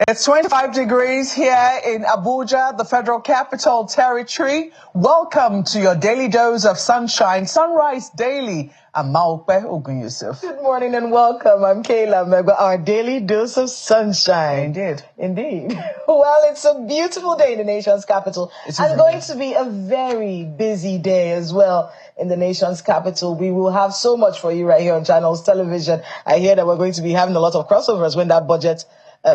It's 25 degrees here in Abuja, the Federal Capital Territory. Welcome to your daily dose of sunshine, Sunrise Daily. I'm Maokbe Ogun Yusuf. Good morning and welcome. I'm Kayla Megba, our daily dose of sunshine. Indeed. Well, it's a beautiful day in the nation's capital. It's going to be a very busy day as well in the nation's capital. We will have so much for you right here on Channels Television. I hear that we're going to be having a lot of crossovers when that budget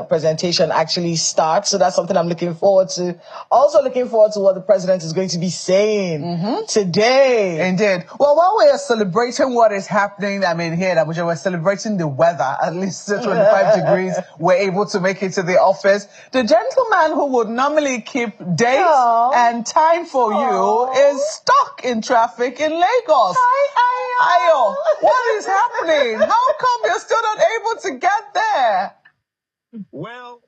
presentation actually starts. So that's something I'm looking forward to. Also looking forward to what the president is going to be saying today. Indeed. Well, while we are celebrating what is happening, here in Abuja, we're celebrating the weather. At least 25 degrees, we're able to make it to the office. The gentleman who would normally keep dates and time for you is stuck in traffic in Lagos. Ayo, what is happening? How come you're still not able to get there? Well,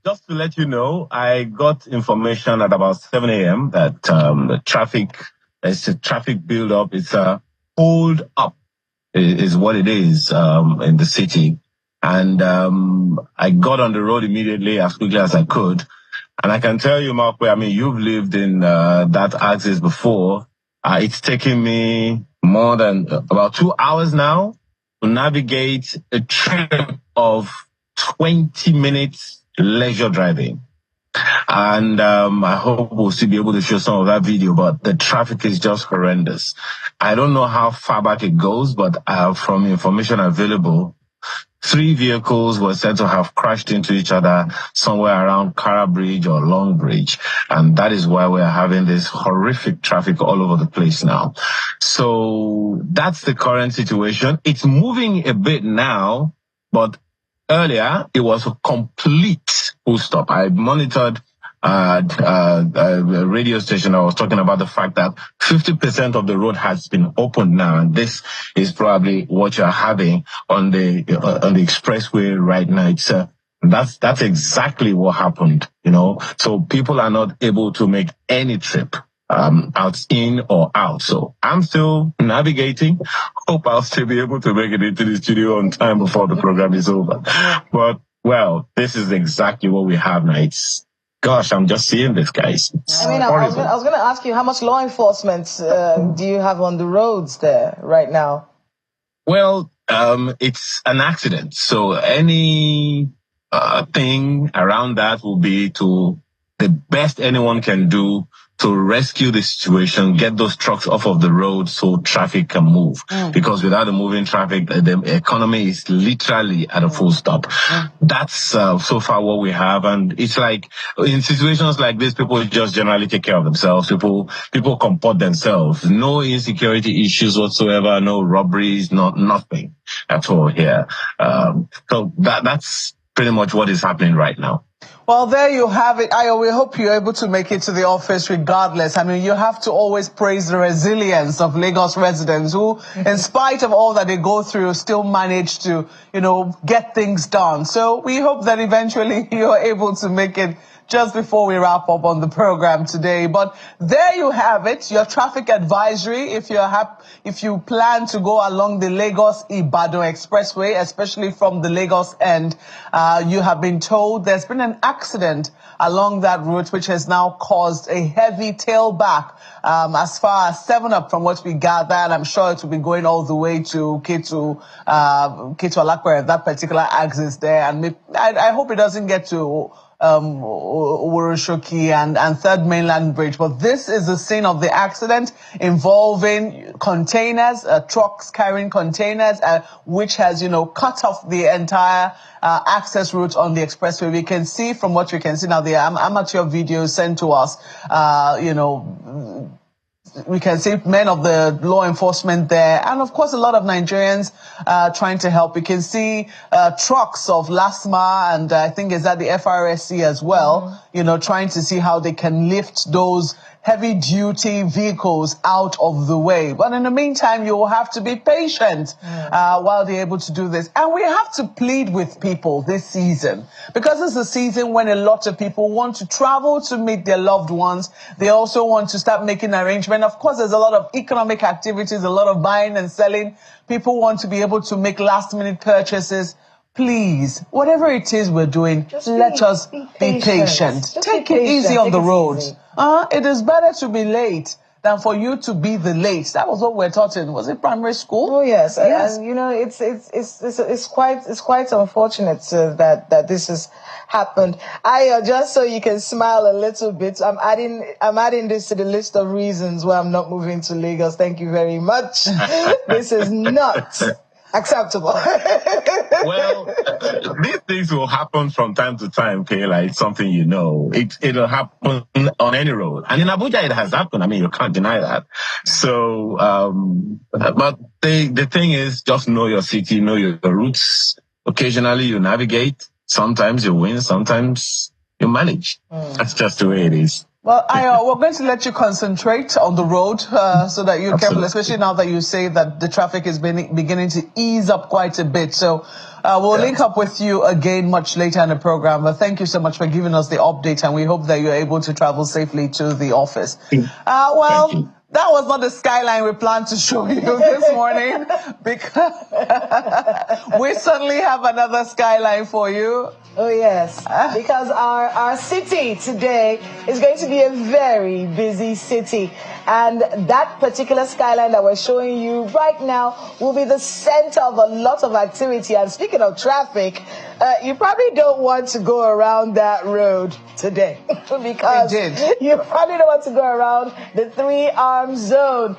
just to let you know, I got information at about 7 a.m. that there's a traffic build-up. It's a hold up is what it is in the city. And I got on the road immediately as quickly as I could. And I can tell you, Mark, you've lived in that axis before. It's taken me more than about 2 hours now to navigate a trip of 20 minutes leisure driving. And I hope we'll still be able to show some of that video, but the traffic is just horrendous. I don't know how far back it goes, but from information available, 3 vehicles were said to have crashed into each other somewhere around Kara Bridge or Long Bridge. And that is why we're having this horrific traffic all over the place now. So that's the current situation. It's moving a bit now, but earlier, it was a complete full stop. I monitored a radio station. I was talking about the fact that 50% of the road has been opened now, and this is probably what you're having on the expressway right now. It's that's exactly what happened. So people are not able to make any trip out in or out. So I'm still navigating. Hope I'll still be able to make it into the studio on time before the program is over. But well, this is exactly what we have now. Gosh, I'm just seeing this, guys. I was going to ask you, how much law enforcement do you have on the roads there right now? Well, it's an accident. So any thing around that will be to the best anyone can do to rescue the situation, get those trucks off of the road so traffic can move. Because without the moving traffic, the economy is literally at a full stop. That's so far what we have. And it's like in situations like this, people just generally take care of themselves. People comport themselves. No insecurity issues whatsoever, no robberies, nothing at all here. So that's pretty much what is happening right now. Well, there you have it. We hope you're able to make it to the office regardless. You have to always praise the resilience of Lagos residents who, in spite of all that they go through, still manage to, get things done. So we hope that eventually you're able to make it just before we wrap up on the program today. But there you have it, your traffic advisory. If you plan to go along the Lagos-Ibadan Expressway, especially from the Lagos end, you have been told there's been an accident along that route, which has now caused a heavy tailback as far as 7 Up from what we gather, and I'm sure it will be going all the way to Ketu Alakwere, that particular axis there. And I hope it doesn't get to Uwuroshoki and Third Mainland Bridge. But this is the scene of the accident involving containers, trucks carrying containers, which has, cut off the entire access route on the expressway. We can see from what we can see now, the amateur videos sent to us, we can see men of the law enforcement there, and of course a lot of Nigerians trying to help. We can see trucks of LASMA, and I think is that the FRSC as well, trying to see how they can lift those heavy-duty vehicles out of the way. But in the meantime, you will have to be patient while they're able to do this. And we have to plead with people this season, because it's a season when a lot of people want to travel to meet their loved ones. They also want to start making arrangements. Of course, there's a lot of economic activities, a lot of buying and selling. People want to be able to make last-minute purchases. please, whatever it is we're doing, let us be patient. Take it easy on the road. It is better to be late than for you to be the late. That was what we're taught in, was it primary school? Oh yes, yes. And you know, it's quite unfortunate that this has happened. Just so you can smile a little bit, I'm adding this to the list of reasons why I'm not moving to Lagos. Thank you very much. This is not acceptable. Well, these things will happen from time to time, Kayla. It's something you know. It'll happen on any road. And in Abuja, it has happened. I mean, you can't deny that. So, but the thing is, just know your city, know your roots. Occasionally, you navigate. Sometimes you win. Sometimes you manage. That's just the way it is. Well, we're going to let you concentrate on the road so that you're careful, especially now that you say that the traffic is beginning to ease up quite a bit. So we'll link up with you again much later in the program. But thank you so much for giving us the update, and we hope that you're able to travel safely to the office. Well, that was not the skyline we planned to show you this morning, because we certainly have another skyline for you. Oh, yes, because our city today is going to be a very busy city. And that particular skyline that we're showing you right now will be the center of a lot of activity. And speaking of traffic, you probably don't want to go around that road today because you probably don't want to go around the three-arm zone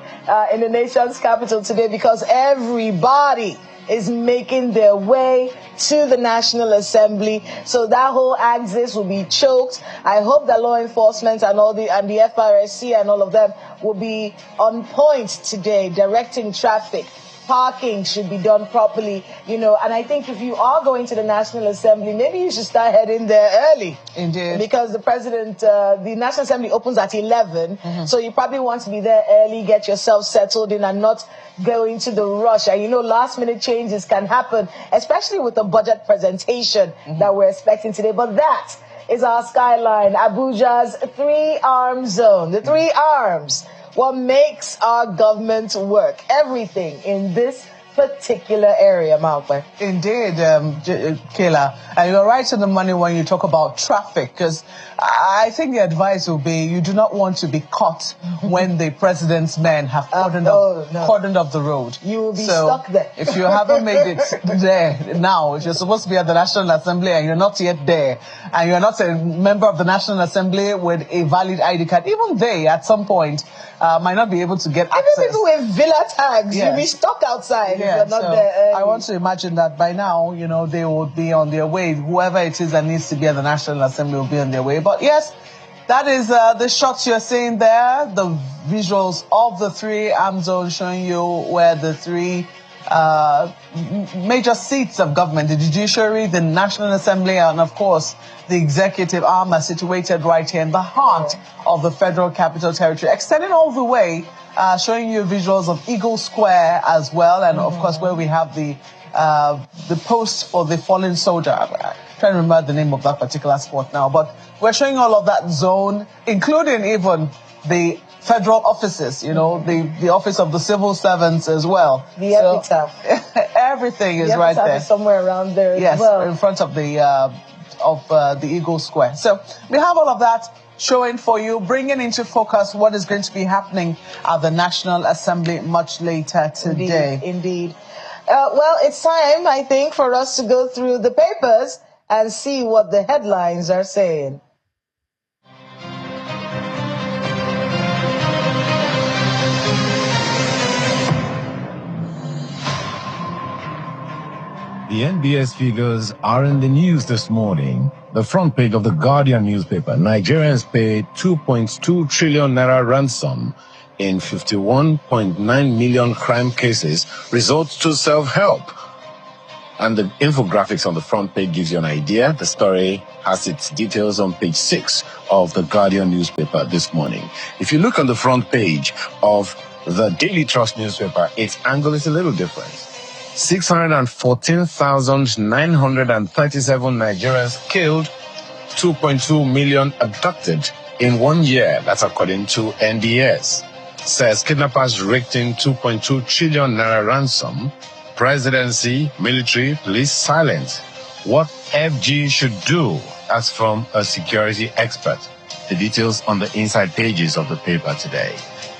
in the nation's capital today, because everybody is making their way to the National Assembly. So that whole axis will be choked. I hope that law enforcement and the FRSC and all of them will be on point today, directing traffic. Parking should be done properly, you know, and I think if you are going to the National Assembly, maybe you should start heading there early. Indeed. Because the National Assembly opens at 11, so you probably want to be there early, get yourself settled in and not go into the rush. And you know, last minute changes can happen, especially with the budget presentation that we're expecting today. But that is our skyline, Abuja's three-arm zone, the three arms. What makes our government work? Everything in this particular area, Malcolm. Indeed, Kayla. And you're right on the money when you talk about traffic, because I think the advice will be you do not want to be caught when the president's men have cordoned off the road. You will be stuck there. If you haven't made it there now, if you're supposed to be at the National Assembly and you're not yet there, and you're not a member of the National Assembly with a valid ID card, even they, at some point, might not be able to get access. Even people with villa tags, you'll be stuck outside if you're not there early. I want to imagine that by now, you know, they would be on their way. Whoever it is that needs to be at the National Assembly will be on their way. But yes, that is the shots you're seeing there, the visuals of the three-arm zone showing you where the three major seats of government, the judiciary, the National Assembly, and of course the executive arm, are situated right here in the heart of the Federal Capital Territory, extending all the way, showing you visuals of Eagle Square as well, and of course where we have the post for the fallen soldier. I'm trying to remember the name of that particular spot now, but we're showing all of that zone, including even the federal offices, you know, the office of the civil servants as well. The epitaph. Everything is right there. Is somewhere around there as well. Yes, in front of the Eagle Square. So we have all of that showing for you, bringing into focus what is going to be happening at the National Assembly much later today. Indeed. Well, it's time, I think, for us to go through the papers and see what the headlines are saying. The NBS figures are in the news this morning. The front page of the Guardian newspaper: Nigerians paid 2.2 trillion naira ransom in 51.9 million crime cases, results to self-help. And the infographics on the front page gives you an idea. The story has its details on page 6 of the Guardian newspaper this morning. If you look on the front page of the Daily Trust newspaper, its angle is a little different. 614,937 Nigerians killed, 2.2 million abducted in 1 year. That's according to NDS. Says kidnappers raked in 2.2 trillion naira ransom. Presidency, military, police silent. What FG should do. That's from a security expert. The details on the inside pages of the paper today.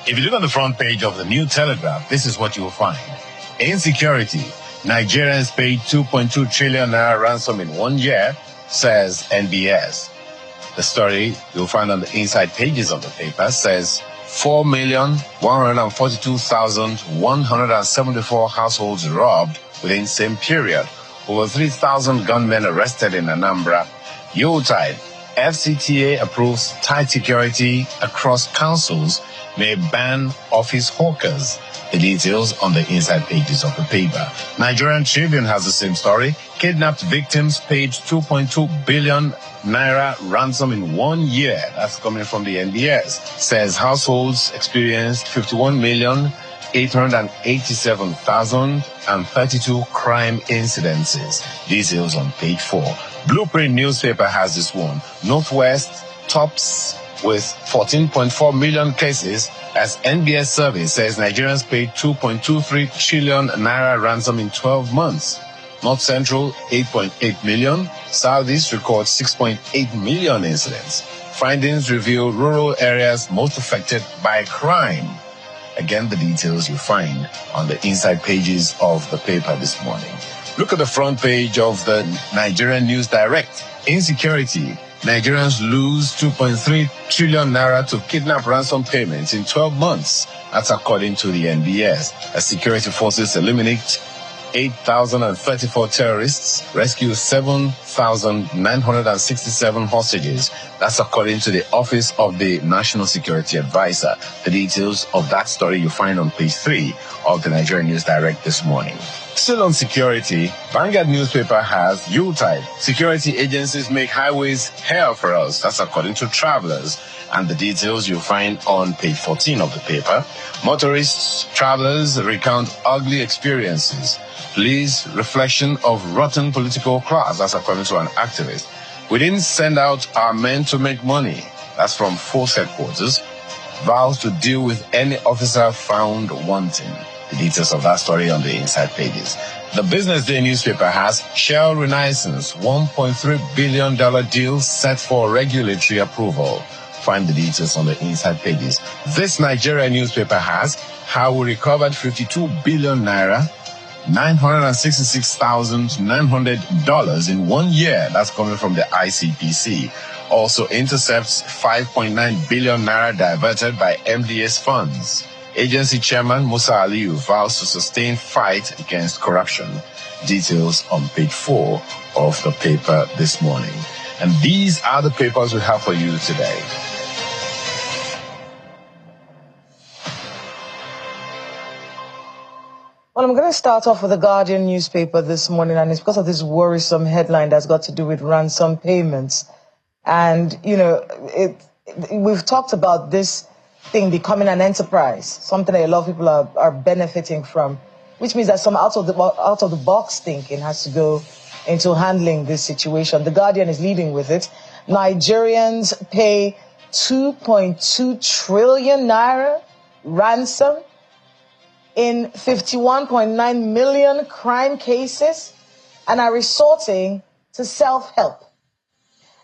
If you look on the front page of the New Telegraph, this is what you will find. Insecurity. Nigerians paid 2.2 trillion naira ransom in 1 year, says NBS. The story you'll find on the inside pages of the paper says 4,142,174 households robbed within same period. Over 3,000 gunmen arrested in Anambra. Yuletide. FCTA approves tight security across councils, may ban office hawkers. The details on the inside pages of the paper. Nigerian Tribune has the same story. Kidnapped victims paid 2.2 billion naira ransom in 1 year. That's coming from the NBS. Says households experienced 51,887,032 crime incidences. Details on page 4. Blueprint newspaper has this one. Northwest tops with 14.4 million cases as NBS survey says Nigerians paid 2.23 trillion naira ransom in 12 months. North Central, 8.8 million. Southeast records 6.8 million incidents. Findings reveal rural areas most affected by crime. Again, the details you find on the inside pages of the paper this morning. Look at the front page of the Nigerian News Direct. Insecurity. Nigerians lose 2.3 trillion naira to kidnap ransom payments in 12 months. That's according to the NBS. As security forces eliminate 8,034 terrorists, rescue 7,967 hostages. That's according to the Office of the National Security Advisor. The details of that story you find on page 3 of the Nigerian News Direct this morning. Still on security, Vanguard newspaper has Yuletide. Security agencies make highways hell for us. That's according to travelers. And the details you find on page 14 of the paper. Motorists, travelers recount ugly experiences. Police reflection of rotten political class. That's according to an activist. We didn't send out our men to make money. That's from Force Headquarters. Vows to deal with any officer found wanting. The details of that story on the inside pages. The Business Day newspaper has Shell Renaissance, $1.3 billion deal set for regulatory approval. Find the details on the inside pages. This Nigeria newspaper has how we recovered 52 billion naira, $966,900 in 1 year. That's coming from the ICPC. Also intercepts 5.9 billion naira diverted by MDS funds. Agency Chairman Musa Aliyu vows to sustain fight against corruption. Details on page 4 of the paper this morning. And these are the papers we have for you today. Well, I'm going to start off with the Guardian newspaper this morning, and it's because of this worrisome headline that's got to do with ransom payments. And, you know, we've talked about this thing becoming an enterprise, something that a lot of people are benefiting from, which means that some out of the box thinking has to go into handling this situation. The Guardian is leading with it. Nigerians pay 2.2 trillion naira ransom in 51.9 million crime cases and are resorting to self-help.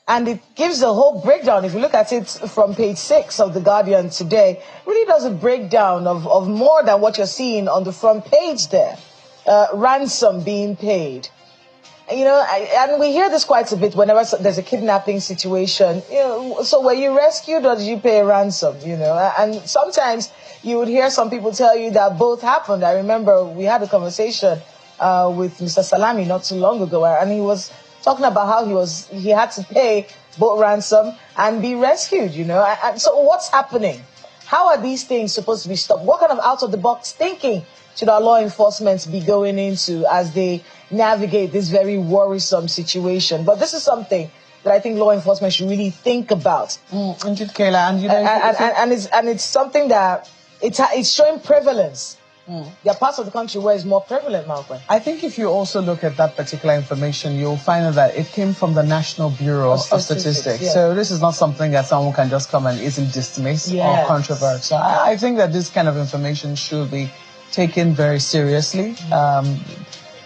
And it gives the whole breakdown. If you look at it from page 6 of The Guardian today, it really does a breakdown of more than what you're seeing on the front page there. Ransom being paid. You know, and we hear this quite a bit whenever there's a kidnapping situation. You know, so were you rescued or did you pay a ransom? You know, and sometimes you would hear some people tell you that both happened. I remember we had a conversation with Mr. Salami not too long ago, and he was talking about how he had to pay both ransom and be rescued, you know. And so what's happening? How are these things supposed to be stopped? What kind of out-of-the-box thinking should our law enforcement be going into as they navigate this very worrisome situation? But this is something that I think law enforcement should really think about. Indeed, Kayla, and you know, and it's something that it's showing prevalence. There are parts of the country where it's more prevalent, Malcolm. I think if you also look at that particular information, you'll find that it came from the National Bureau of Statistics. Yeah. So this is not something that someone can just come and easily dismiss or controvert. So I think that this kind of information should be taken very seriously.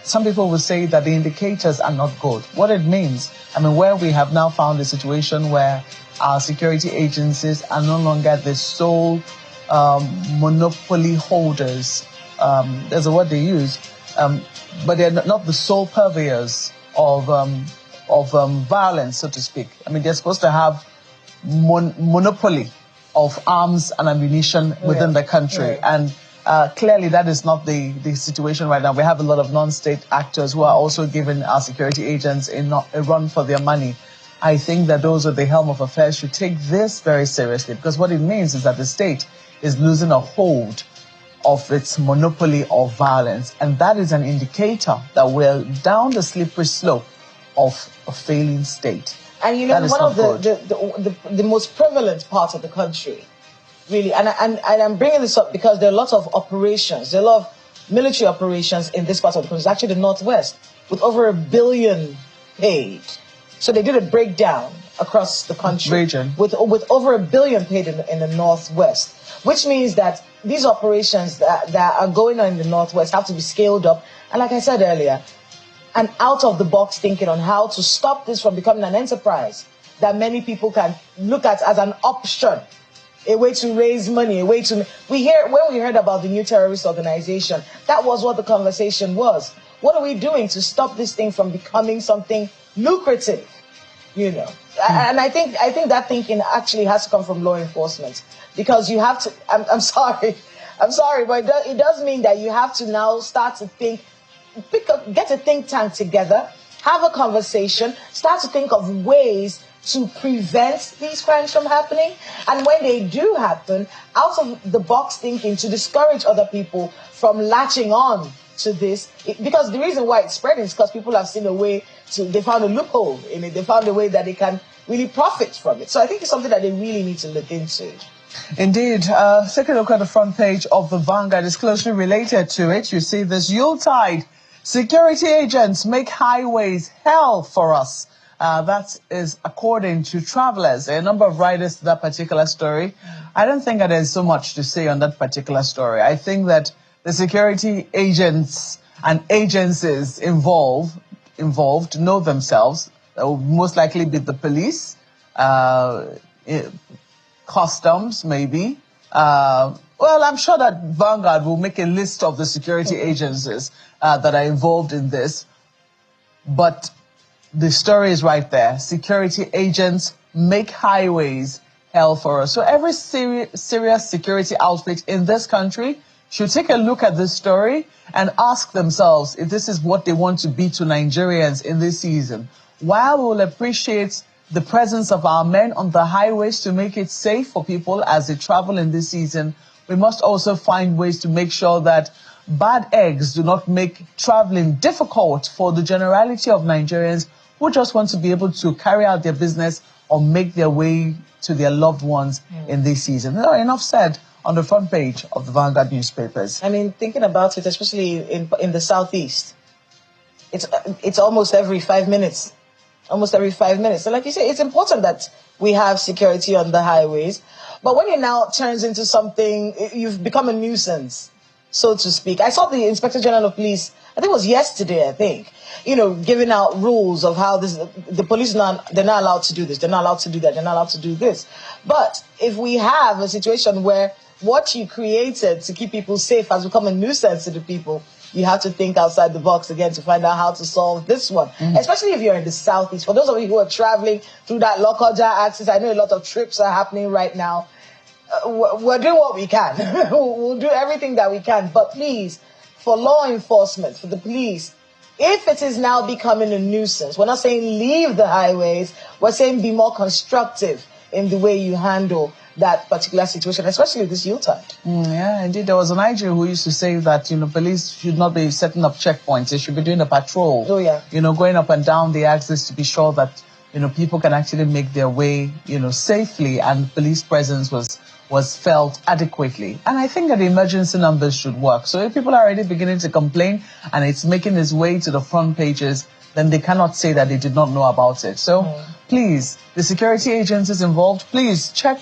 some people will say that the indicators are not good. What it means, I mean, where we have now found a situation where our security agencies are no longer the sole monopoly holders. There's a word they use, but they're not the sole purveyors of violence, so to speak. I mean, they're supposed to have monopoly of arms and ammunition within the country. And clearly that is not the situation right now. We have a lot of non-state actors who are also giving our security agents a run for their money. I think that those at the helm of affairs should take this very seriously, because what it means is that the state is losing a hold of its monopoly of violence. And that is an indicator that we're down the slippery slope of a failing state. And you know, one of the most prevalent parts of the country, really, and I'm bringing this up because there are lots of operations, there are a lot of military operations in this part of the country, it's actually the Northwest, with over $1 billion paid. So they did a breakdown across the country region with over $1 billion paid in the Northwest, which means that these operations that are going on in the Northwest have to be scaled up. And like I said earlier, and out-of-the-box thinking on how to stop this from becoming an enterprise that many people can look at as an option, a way to raise money, a way to... When we heard about the new terrorist organization, that was what the conversation was. What are we doing to stop this thing from becoming something lucrative, you know? And I think that thinking actually has to come from law enforcement, because you have to... I'm sorry, but it does mean that you have to now start to think, get a think tank together, have a conversation, start to think of ways to prevent these crimes from happening. And when they do happen, out of the box thinking to discourage other people from latching on to this. Because the reason why it's spreading is because people have seen a way they found a loophole in it. They found a way that they can really profit from it. So I think it's something that they really need to look into. Indeed. Take a look at the front page of the Vanguard. It's closely related to it. You see this Yuletide. Security agents make highways hell for us. That is according to travelers. A number of writers to that particular story. I don't think that there's so much to say on that particular story. I think that the security agents and agencies involved know themselves. That will most likely be the police, customs, maybe. Well, I'm sure that Vanguard will make a list of the security agencies that are involved in this. But the story is right there. Security agents make highways hell for us. So every serious security outfit in this country should take a look at this story and ask themselves if this is what they want to be to Nigerians in this season. While we will appreciate the presence of our men on the highways to make it safe for people as they travel in this season, we must also find ways to make sure that bad eggs do not make traveling difficult for the generality of Nigerians who just want to be able to carry out their business or make their way to their loved ones in this season. No, enough said on the front page of the Vanguard newspapers. I mean, thinking about it, especially in the Southeast, it's almost every 5 minutes. Almost every 5 minutes. So like you say, it's important that we have security on the highways. But when it now turns into something, you've become a nuisance, so to speak. I saw the Inspector General of Police, I think it was yesterday, giving out rules of how the police, they're not allowed to do this, they're not allowed to do that, they're not allowed to do this. But if we have a situation where what you created to keep people safe has become a nuisance to the people, you have to think outside the box again to find out how to solve this one, especially if you're in the Southeast. For those of you who are traveling through that Lokoja axis, I know a lot of trips are happening right now. We're doing what we can. We'll do everything that we can. But please, for law enforcement, for the police, if it is now becoming a nuisance, we're not saying leave the highways, we're saying be more constructive in the way you handle that particular situation, especially this Yuletide. Yeah, indeed. There was an IG who used to say that, police should not be setting up checkpoints. They should be doing a patrol. Oh, yeah. Going up and down the axis to be sure that, people can actually make their way, safely, and police presence was felt adequately. And I think that the emergency numbers should work. So if people are already beginning to complain and it's making its way to the front pages, then they cannot say that they did not know about it. So please, the security agencies involved, please check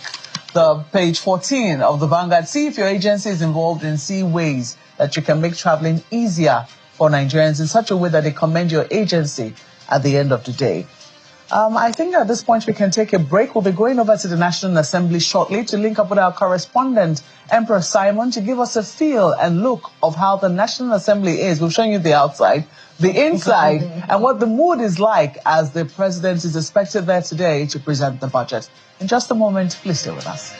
the page 14 of the Vanguard. See if your agency is involved and see ways that you can make traveling easier for Nigerians in such a way that they commend your agency at the end of the day. I think at this point we can take a break. We'll be going over to the National Assembly shortly to link up with our correspondent, Emperor Simon, to give us a feel and look of how the National Assembly is. We've shown you the outside, the inside, and what the mood is like as the president is expected there today to present the budget. In just a moment, please stay with us.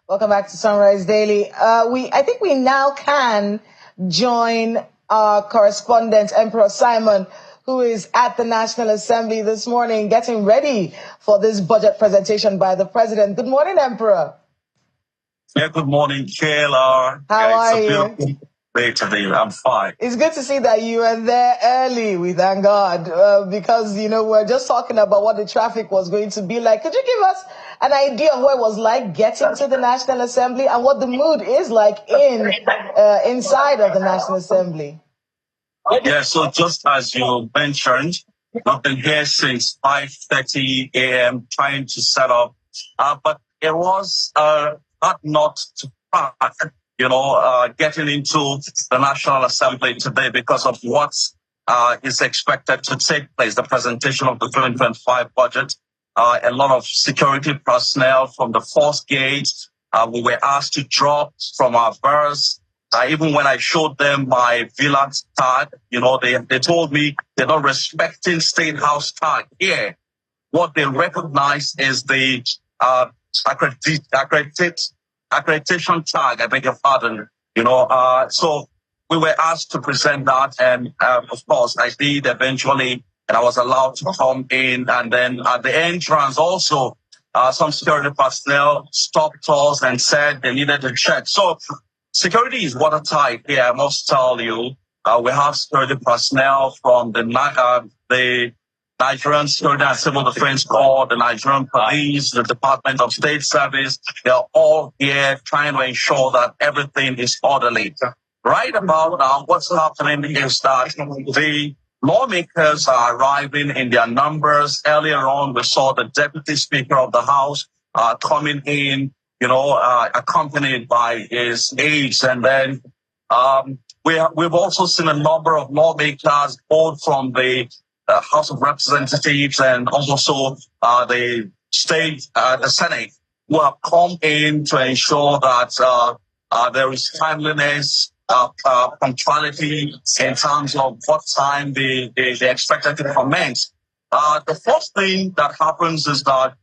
Welcome back to Sunrise Daily. I think we now can join our correspondent, Emperor Simon, who is at the National Assembly this morning, getting ready for this budget presentation by the president. Good morning, Emperor. Yeah, good morning, Kayla. How are you? It's a beautiful day today. I'm fine. It's good to see that you are there early, we thank God, because, we're just talking about what the traffic was going to be like. Could you give us an idea of what it was like getting to the National Assembly and what the mood is like inside of the National Assembly? Yeah, so just as you mentioned, I've been here since 5:30 a.m. trying to set up, but it was not to pack, getting into the National Assembly today because of what is expected to take place, the presentation of the 2025 budget. A lot of security personnel from the first gate. We were asked to drop from our berths. Even when I showed them my villa tag, they told me they're not respecting State House tag here. What they recognize is the accreditation tag, I beg your pardon. So we were asked to present that, and of course I did eventually, and I was allowed to come in. And then at the entrance also, some security personnel stopped us and said they needed to check. So security is watertight here, I must tell you. We have security personnel from the Nigerian Security and Civil Defense Corps, the Nigerian Police, the Department of State Service. They're all here trying to ensure that everything is orderly. Right about now, what's happening is that the lawmakers are arriving in their numbers. Earlier on, we saw the Deputy Speaker of the House coming in, accompanied by his aides. And then we've also seen a number of lawmakers, both from the House of Representatives and also the Senate, who have come in to ensure that there is timeliness, punctuality in terms of what time they expected to commence. The first thing that happens is that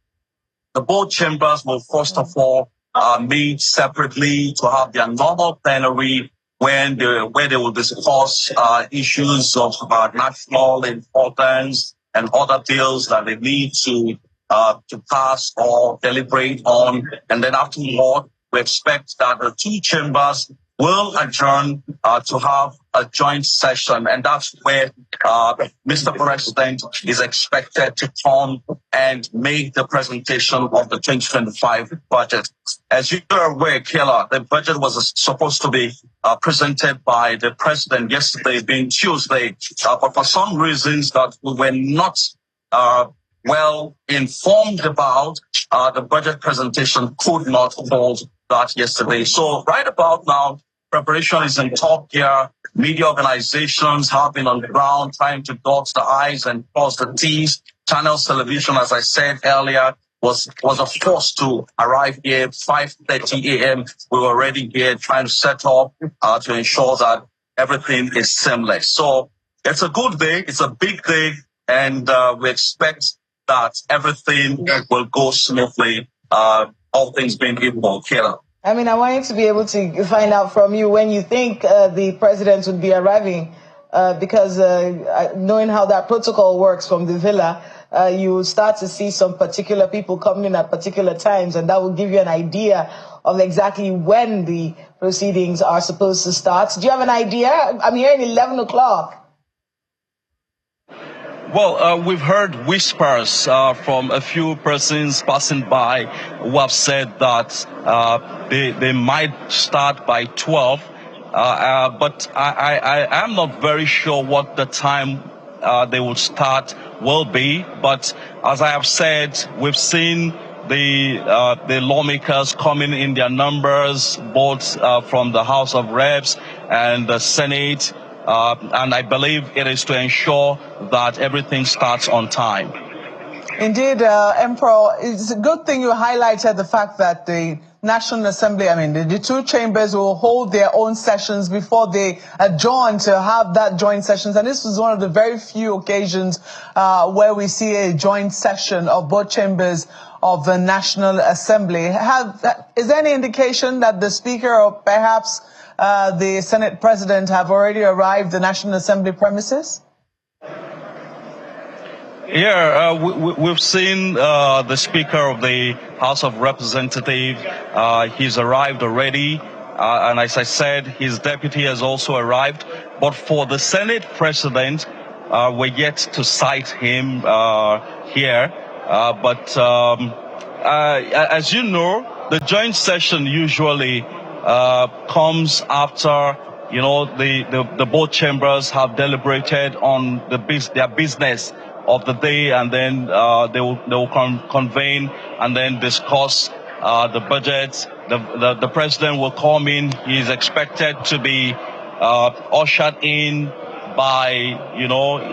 the both chambers will first of all meet separately to have their normal plenary where they will discuss issues of national importance and other bills that they need to pass or deliberate on. And then afterward, we expect that the two chambers will adjourn to have a joint session, and that's where Mr. President is expected to come and make the presentation of the 2025 budget. As you are aware, Kayla, the budget was supposed to be presented by the president yesterday, being Tuesday, but for some reasons that we were not well informed about, the budget presentation could not hold that yesterday. So right about now, preparation is in top gear. Media organizations have been on the ground trying to dot the I's and cross the T's. Channels Television, as I said earlier, was a force to arrive here 5:30 a.m. We were already here trying to set up to ensure that everything is seamless. So it's a good day. It's a big day, and we expect that everything will go smoothly. All things being equal, Kayla. I wanted to be able to find out from you when you think the president would be arriving, because knowing how that protocol works from the villa, you start to see some particular people coming in at particular times, and that will give you an idea of exactly when the proceedings are supposed to start. Do you have an idea? I'm hearing 11 o'clock. Well, we've heard whispers from a few persons passing by who have said that they might start by 12, but I am not very sure what the time they will start will be. But as I have said, we've seen the lawmakers coming in their numbers, both from the House of Reps and the Senate. And I believe it is to ensure that everything starts on time. Indeed, Emperor, it's a good thing you highlighted the fact that the National Assembly, the two chambers will hold their own sessions before they adjourn to have that joint sessions. And this is one of the very few occasions where we see a joint session of both chambers of the National Assembly. Is there any indication that the Speaker or perhaps the Senate President have already arrived at the National Assembly premises? Yeah, we've seen the Speaker of the House of Representatives. He's arrived already. And as I said, his deputy has also arrived. But for the Senate President, we're yet to cite him here. As you know, the joint session usually comes after, the both chambers have deliberated on their business of the day, and then they will convene and then discuss the budget. The president will come in. He is expected to be ushered in by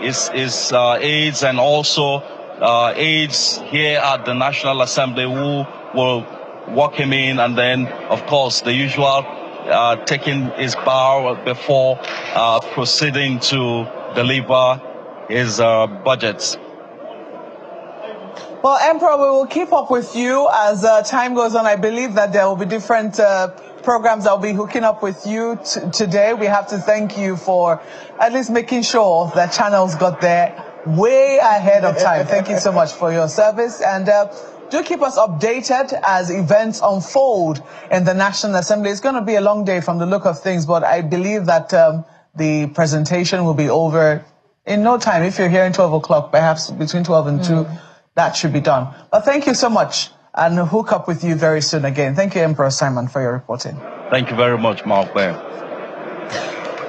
his aides, and also aides here at the National Assembly who will walk him in, and then of course the usual taking his bow before proceeding to deliver his budgets. Well, Emperor, we will keep up with you as time goes on. I believe that there will be different programs that will be hooking up with you today. We have to thank you for at least making sure that channels got there way ahead of time. Thank you so much for your service. And do keep us updated as events unfold in the National Assembly. It's going to be a long day from the look of things, but I believe that the presentation will be over in no time. If you're here in 12 o'clock, perhaps between 12 and 2, that should be done. But thank you so much, and hook up with you very soon again. Thank you, Emperor Simon, for your reporting. Thank you very much, Mark.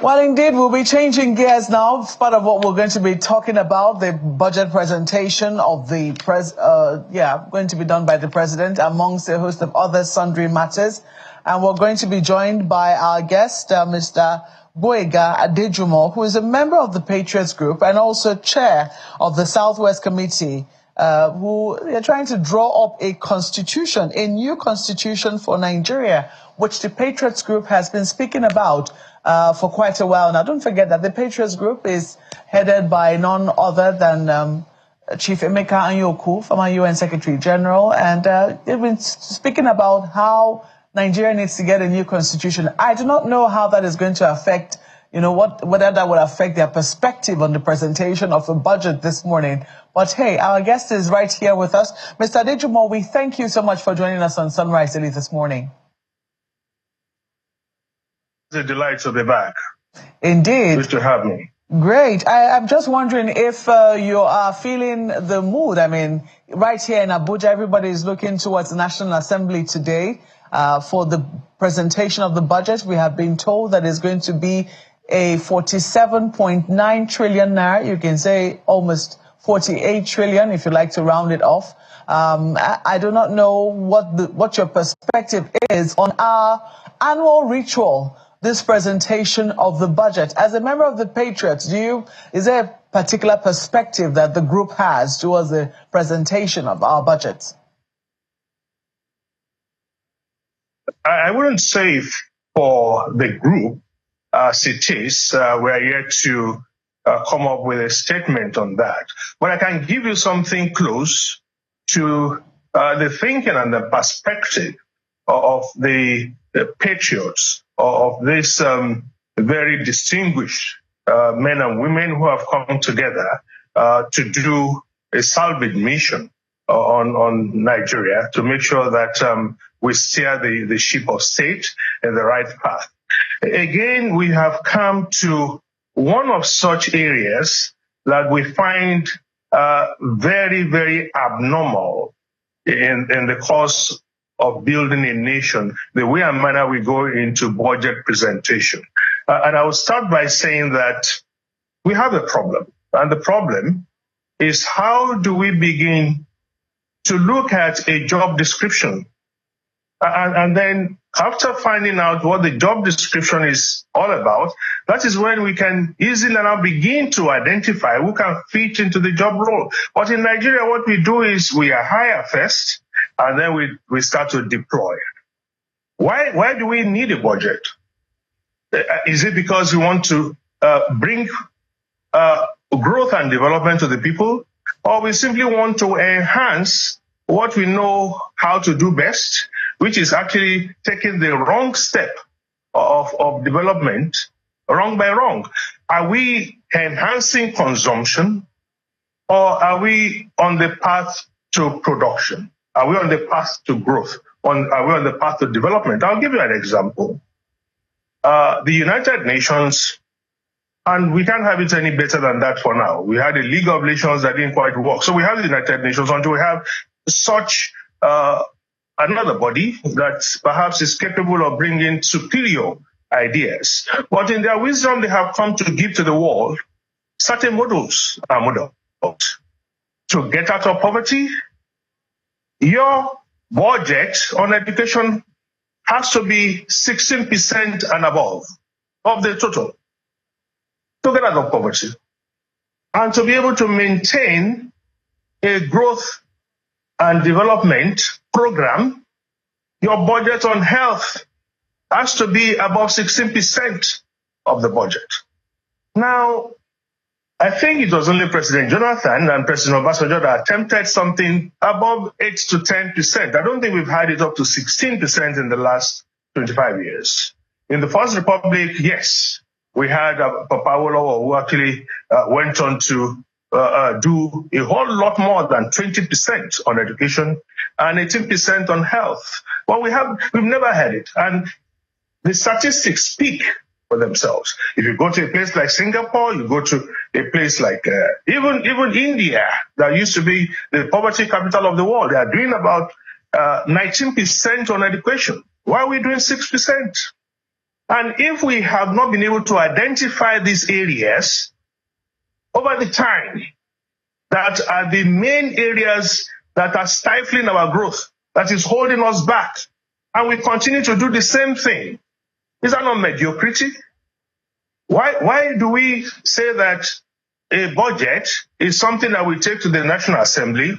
Well, indeed, we'll be changing gears now. It's part of what we're going to be talking about, the budget presentation of the going to be done by the president, amongst a host of other sundry matters. And we're going to be joined by our guest, Mr. Boyega Adejumo, who is a member of the Patriots Group and also chair of the Southwest Committee, who are trying to draw up a constitution, a new constitution for Nigeria, which the Patriots Group has been speaking about for quite a while. Now, don't forget that the Patriots Group is headed by none other than Chief Emeka Anyaoku, former UN Secretary General, and they've been speaking about how Nigeria needs to get a new constitution. I do not know how that is going to affect, whether that would affect their perspective on the presentation of a budget this morning. But hey, our guest is right here with us. Mr. Adejumo, we thank you so much for joining us on Sunrise Daily this morning. It's a delight to be back. Indeed. Good to have me. Great. I'm just wondering if you are feeling the mood. Right here in Abuja, everybody is looking towards the National Assembly today for the presentation of the budget. We have been told that it's going to be a 47.9 trillion naira. You can say almost 48 trillion if you like to round it off. I do not know what your perspective is on our annual ritual, this presentation of the budget. As a member of the Patriots, is there a particular perspective that the group has towards the presentation of our budget? I wouldn't say for the group as it is. We're yet to come up with a statement on that. But I can give you something close to the thinking and the perspective of the Patriots, of this very distinguished men and women who have come together to do a salvage mission on Nigeria to make sure that we steer the ship of state in the right path. Again, we have come to one of such areas that we find very, very abnormal in the course of building a nation, the way and manner we go into budget presentation. And I will start by saying that we have a problem. And the problem is, how do we begin to look at a job description. And then after finding out what the job description is all about, that is when we can easily now begin to identify who can fit into the job role. But in Nigeria, what we do is we hire first, and then we start to deploy. Why do we need a budget? Is it because we want to bring growth and development to the people, or we simply want to enhance what we know how to do best, which is actually taking the wrong step of development, wrong by wrong? Are we enhancing consumption, or are we on the path to production? Are we on the path to growth? Are we on the path to development? I'll give you an example. The United Nations, and we can't have it any better than that for now. We had a League of Nations that didn't quite work. So we have the United Nations until we have such another body that perhaps is capable of bringing superior ideas. But in their wisdom, they have come to give to the world certain models to get out of poverty. Your budget on education has to be 16% and above of the total to get out of poverty. And to be able to maintain a growth and development program, your budget on health has to be above 16% of the budget. Now, I think it was only President Jonathan and President Obasanjo that attempted something above 8 to 10%. I don't think we've had it up to 16% in the last 25 years. In the First Republic, yes, we had Papa Awolowo, who actually went on to do a whole lot more than 20% on education and 18% on health. But we've never had it. And the statistics speak for themselves. If you go to a place like Singapore, you go to a place like even India, that used to be the poverty capital of the world, they are doing about 19% on education. Why are we doing 6%? And if we have not been able to identify these areas over the time that are the main areas that are stifling our growth, that is holding us back, and we continue to do the same thing, is that not mediocrity? Why do we say that a budget is something that we take to the National Assembly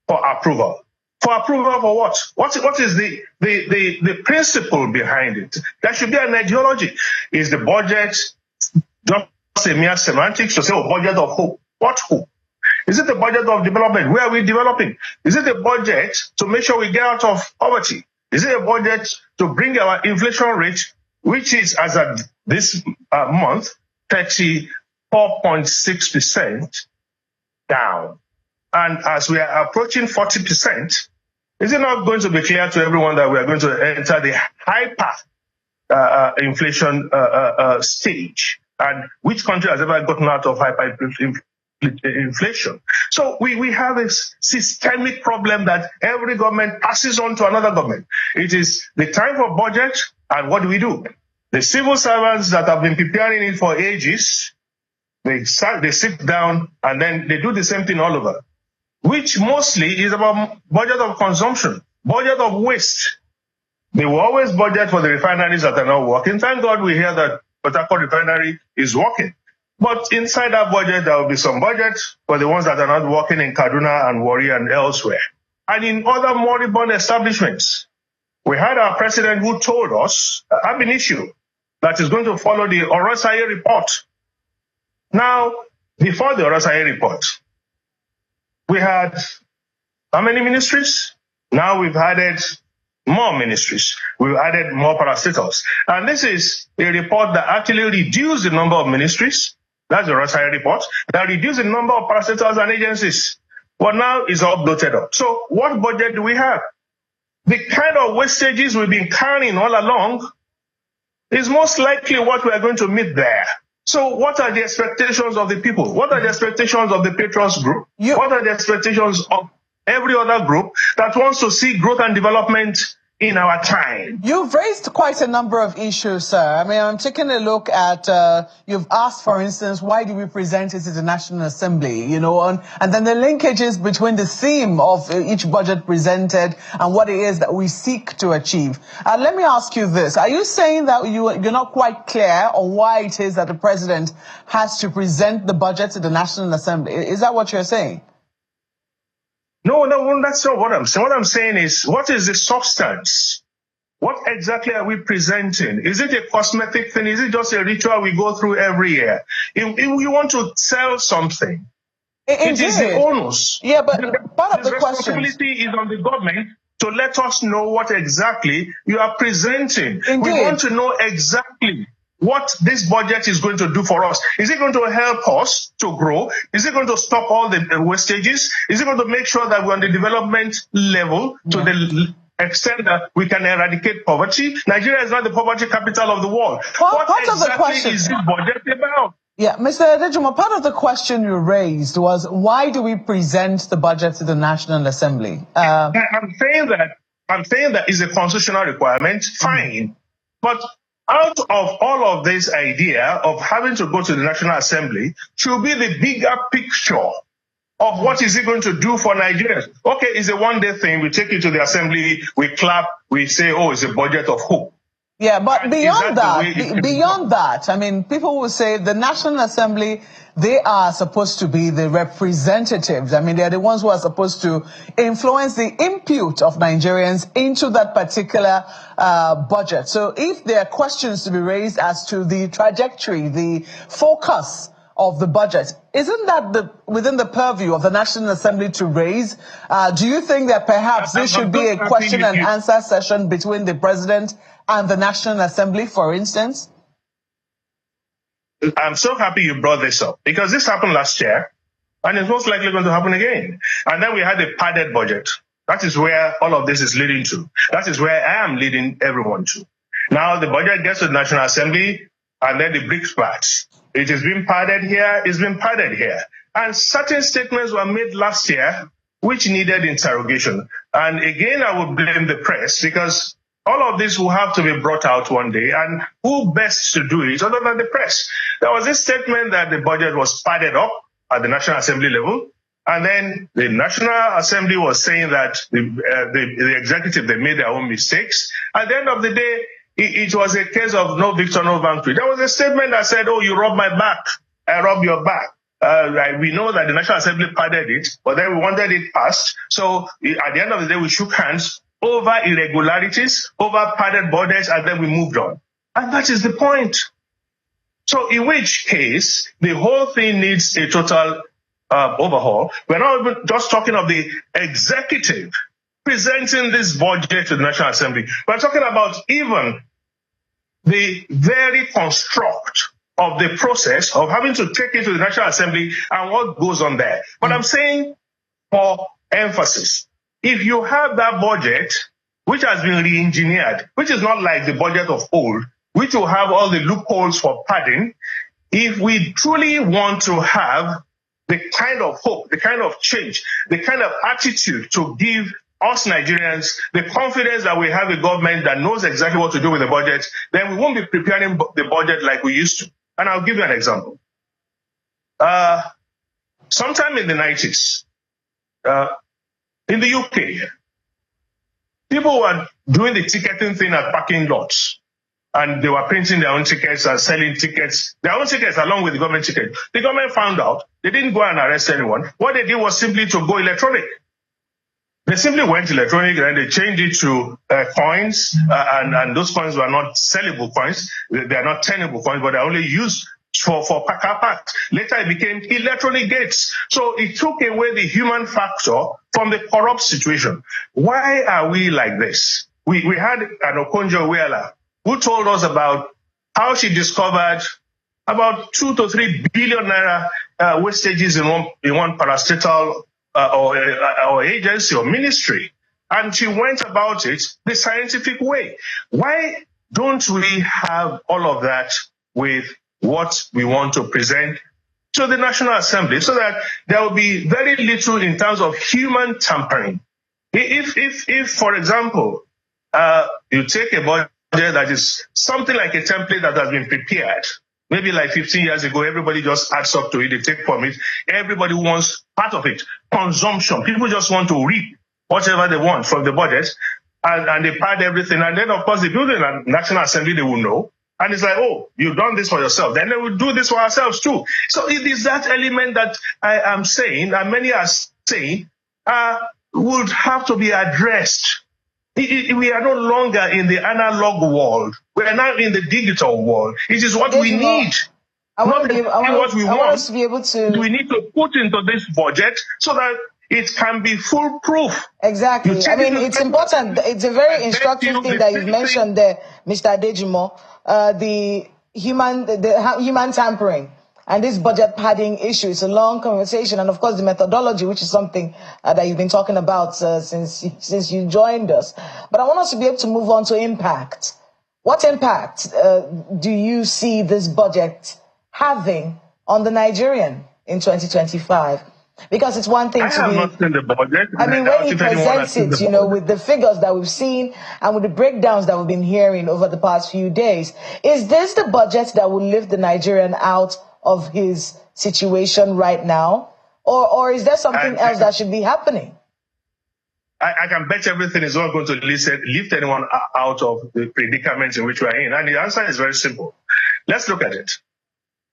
for approval? For approval for what? What is the principle behind it? There should be an ideology. Is the budget just a mere semantics to say, oh, budget of hope? What hope? Is it the budget of development? Where are we developing? Is it a budget to make sure we get out of poverty? Is it a budget to bring our inflation rate, which is, as of this month, 34.6% down? And as we are approaching 40%, is it not going to be clear to everyone that we are going to enter the hyper inflation stage? And which country has ever gotten out of hyperinflation? So we have a systemic problem that every government passes on to another government. It is the time for budget, and what do? The civil servants that have been preparing it for ages, they sit down and then they do the same thing all over, which mostly is about budget of consumption, budget of waste. They will always budget for the refineries that are not working. Thank God we hear that Port Harcourt refinery is working. But inside that budget, there will be some budget for the ones that are not working in Kaduna and Warri and elsewhere. And in other moribund establishments, we had our president who told us ab initio that is going to follow the Orosaye report. Now, before the Orosaye report, we had how many ministries? Now we've added more ministries. We've added more parastatals. And this is a report that actually reduced the number of ministries. That's the Orosaye report. That reduced the number of parastatals and agencies. But now it's all bloated up. So what budget do we have? The kind of wastages we've been carrying all along is most likely what we are going to meet there. So what are the expectations of the people? What are the expectations of the patrons group? What are the expectations of every other group that wants to see growth and development in our time. You've raised quite a number of issues, sir. I mean, I'm taking a look at, you've asked, for instance, why do we present it to the National Assembly, you know, and then the linkages between the theme of each budget presented and what it is that we seek to achieve. Let me ask you this. Are you saying that you're not quite clear on why it is that the president has to present the budget to the National Assembly? Is that what you're saying? No, that's not what I'm saying. What I'm saying is, what is the substance? What exactly are we presenting? Is it a cosmetic thing? Is it just a ritual we go through every year? If we want to sell something, it is the onus. Yeah, but part of the responsibility is on the government to let us know what exactly you are presenting. Indeed. We want to know exactly what this budget is going to do for us. Is it going to help us to grow? Is it going to stop all the wastages? Is it going to make sure that we're on the development level to the extent that we can eradicate poverty? Nigeria is not the poverty capital of the world. What exactly is this budget about? Yeah, Mr. Adejuma, part of the question you raised was, why do we present the budget to the National Assembly? I'm saying that is a constitutional requirement, fine. But out of all of this idea of having to go to the National Assembly should be the bigger picture of what is it going to do for Nigerians. Okay, it's a one-day thing. We take it to the Assembly, we clap, we say, oh, it's a budget of hope. Yeah, but beyond that, I mean, people will say the National Assembly, they are supposed to be the representatives. I mean, they're the ones who are supposed to influence the input of Nigerians into that particular budget. So if there are questions to be raised as to the trajectory, the focus of the budget, isn't that within the purview of the National Assembly to raise? Do you think that perhaps this should be a question and answer session between the president and the National Assembly, for instance? I'm so happy you brought this up, because this happened last year, and it's most likely going to happen again. And then we had a padded budget. That is where all of this is leading to. That is where I am leading everyone to. Now the budget gets to the National Assembly, and then the bricks splats. It is being padded here, it's been padded here. And certain statements were made last year which needed interrogation. And again, I would blame the press, because all of this will have to be brought out one day, and who best to do it other than the press? There was this statement that the budget was padded up at the National Assembly level, and then the National Assembly was saying that the executive, they made their own mistakes. At the end of the day, it was a case of no victor, no victory. There was a statement that said, oh, you robbed my back, I robbed your back. We know that the National Assembly padded it, but then we wanted it passed. So at the end of the day, we shook hands over irregularities, over padded borders, and then we moved on. And that is the point. So in which case, the whole thing needs a total overhaul. We're not even just talking of the executive presenting this budget to the National Assembly. We're talking about even the very construct of the process of having to take it to the National Assembly and what goes on there. But I'm saying, for emphasis, if you have that budget, which has been re-engineered, which is not like the budget of old, which will have all the loopholes for padding, if we truly want to have the kind of hope, the kind of change, the kind of attitude to give us Nigerians the confidence that we have a government that knows exactly what to do with the budget, then we won't be preparing the budget like we used to. And I'll give you an example. Sometime in the 90s, in the UK, people were doing the ticketing thing at parking lots, and they were printing their own tickets and selling tickets, their own tickets along with the government ticket. The government found out. They didn't go and arrest anyone. What they did was simply to go electronic. They simply went electronic and they changed it to coins, and those coins were not sellable coins. They are not tenable coins, but they're only used for car parks. Later, it became electronic gates. So it took away the human factor from the corrupt situation. Why are we like this? We had an Okonjo-Iweala who told us about how she discovered about 2 to 3 billion naira wastages in one parastatal or agency or ministry. And she went about it the scientific way. Why don't we have all of that with what we want to present to the National Assembly, so that there will be very little in terms of human tampering? If for example, you take a budget that is something like a template that has been prepared. Maybe like 15 years ago, everybody just adds up to it, they take from it. Everybody wants part of it. Consumption. People just want to reap whatever they want from the budget, and they pad everything. And then, of course, the building and National Assembly, they will know. And it's like, oh, you've done this for yourself. Then they will do this for ourselves too. So it is that element that I am saying, and many are saying, would have to be addressed. We are no longer in the analog world. We are now in the digital world. It is what we need. I want us to be able to. We need to put into this budget so that it can be foolproof. Exactly. I mean, it's important. It's a very instructive thing that you've mentioned there, Mr. Adejimo. The human tampering and this budget padding issue. It's a long conversation, and of course the methodology, which is something that you've been talking about since you joined us. But I want us to be able to move on to impact. What impact do you see this budget having on the Nigerian in 2025? Because it's one thing I have not seen the budget. I mean, when he presents it, you know, with the figures that we've seen and with the breakdowns that we've been hearing over the past few days, is this the budget that will lift the Nigerian out of his situation right now? Or is there something else that should be happening? I can bet everything is not going to lift anyone out of the predicament in which we are in. And the answer is very simple. Let's look at it.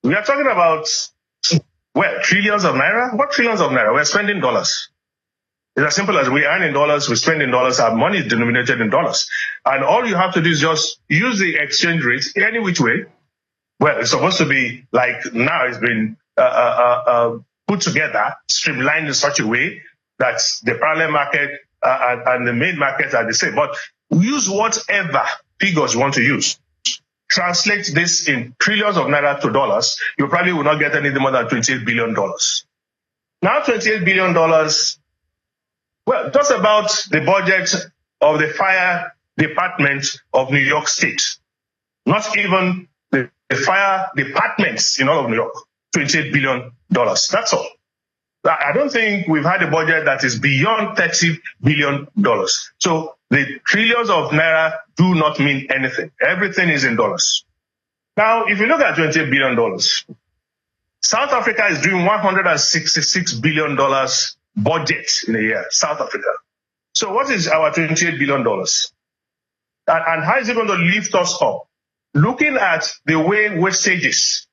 We are talking about, well, trillions of naira? What trillions of naira? We're spending dollars. It's as simple as we earn in dollars, we spend in dollars, our money is denominated in dollars. And all you have to do is just use the exchange rate any which way. Well, it's supposed to be like now it's been put together, streamlined in such a way that the parallel market and the main market are the same. But use whatever figures you want to use. Translate this in trillions of naira to dollars, you probably will not get anything more than $28 billion. Now, $28 billion, well, just about the budget of the fire department of New York State. Not even the fire departments in all of New York, $28 billion. That's all. I don't think we've had a budget that is beyond $30 billion. So the trillions of naira do not mean anything. Everything is in dollars. Now, if you look at $28 billion, South Africa is doing $166 billion budget in a year, South Africa. So what is our $28 billion? And how is it going to lift us up? Looking at the way wastages,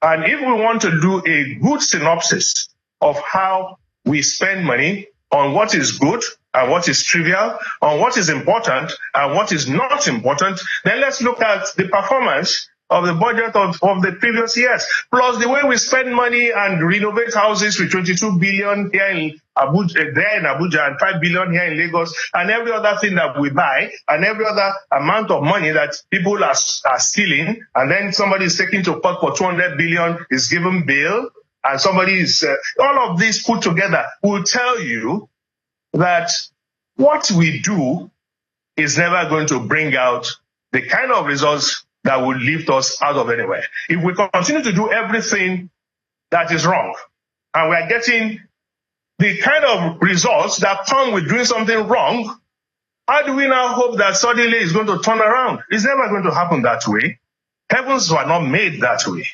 and if we want to do a good synopsis of how we spend money on what is good and what is trivial, on what is important and what is not important, then let's look at the performance of the budget of the previous years, plus the way we spend money and renovate houses with 22 billion here in Abuja, and 5 billion here in Lagos, and every other thing that we buy, and every other amount of money that people are stealing, and then somebody is taking to court for 200 billion, is given bail, and somebody is, all of this put together will tell you that what we do is never going to bring out the kind of results that will lift us out of anywhere. If we continue to do everything that is wrong, and we are getting the kind of results that come with doing something wrong, how do we now hope that suddenly it's going to turn around? It's never going to happen that way. Heavens were not made that way.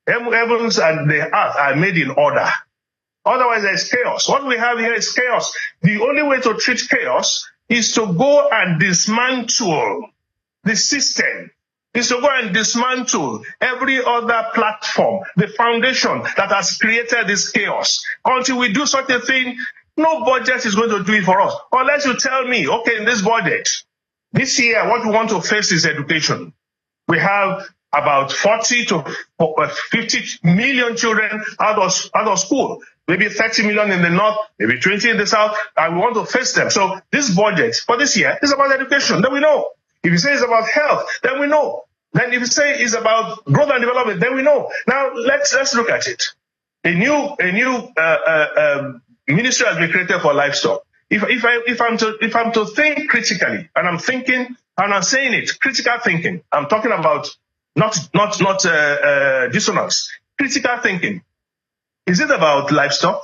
Heavens and the earth are made in order. Otherwise, there's chaos. What we have here is chaos. The only way to treat chaos is to go and dismantle the system, is to go and dismantle every other platform, the foundation that has created this chaos. Until we do such a thing, no budget is going to do it for us. Unless you tell me, okay, in this budget, this year, what we want to face is education. We have about 40 to 50 million children out of school, maybe 30 million in the north, maybe 20 in the south, and we want to face them. So this budget for this year is about education, then we know. If you say it's about health, then we know. Then if you say it's about growth and development, then we know. Now let's look at it. A new ministry has been created for livestock. If I'm to think critically, and I'm thinking, and I'm saying it, critical thinking. I'm talking about not dissonance. Critical thinking. Is it about livestock?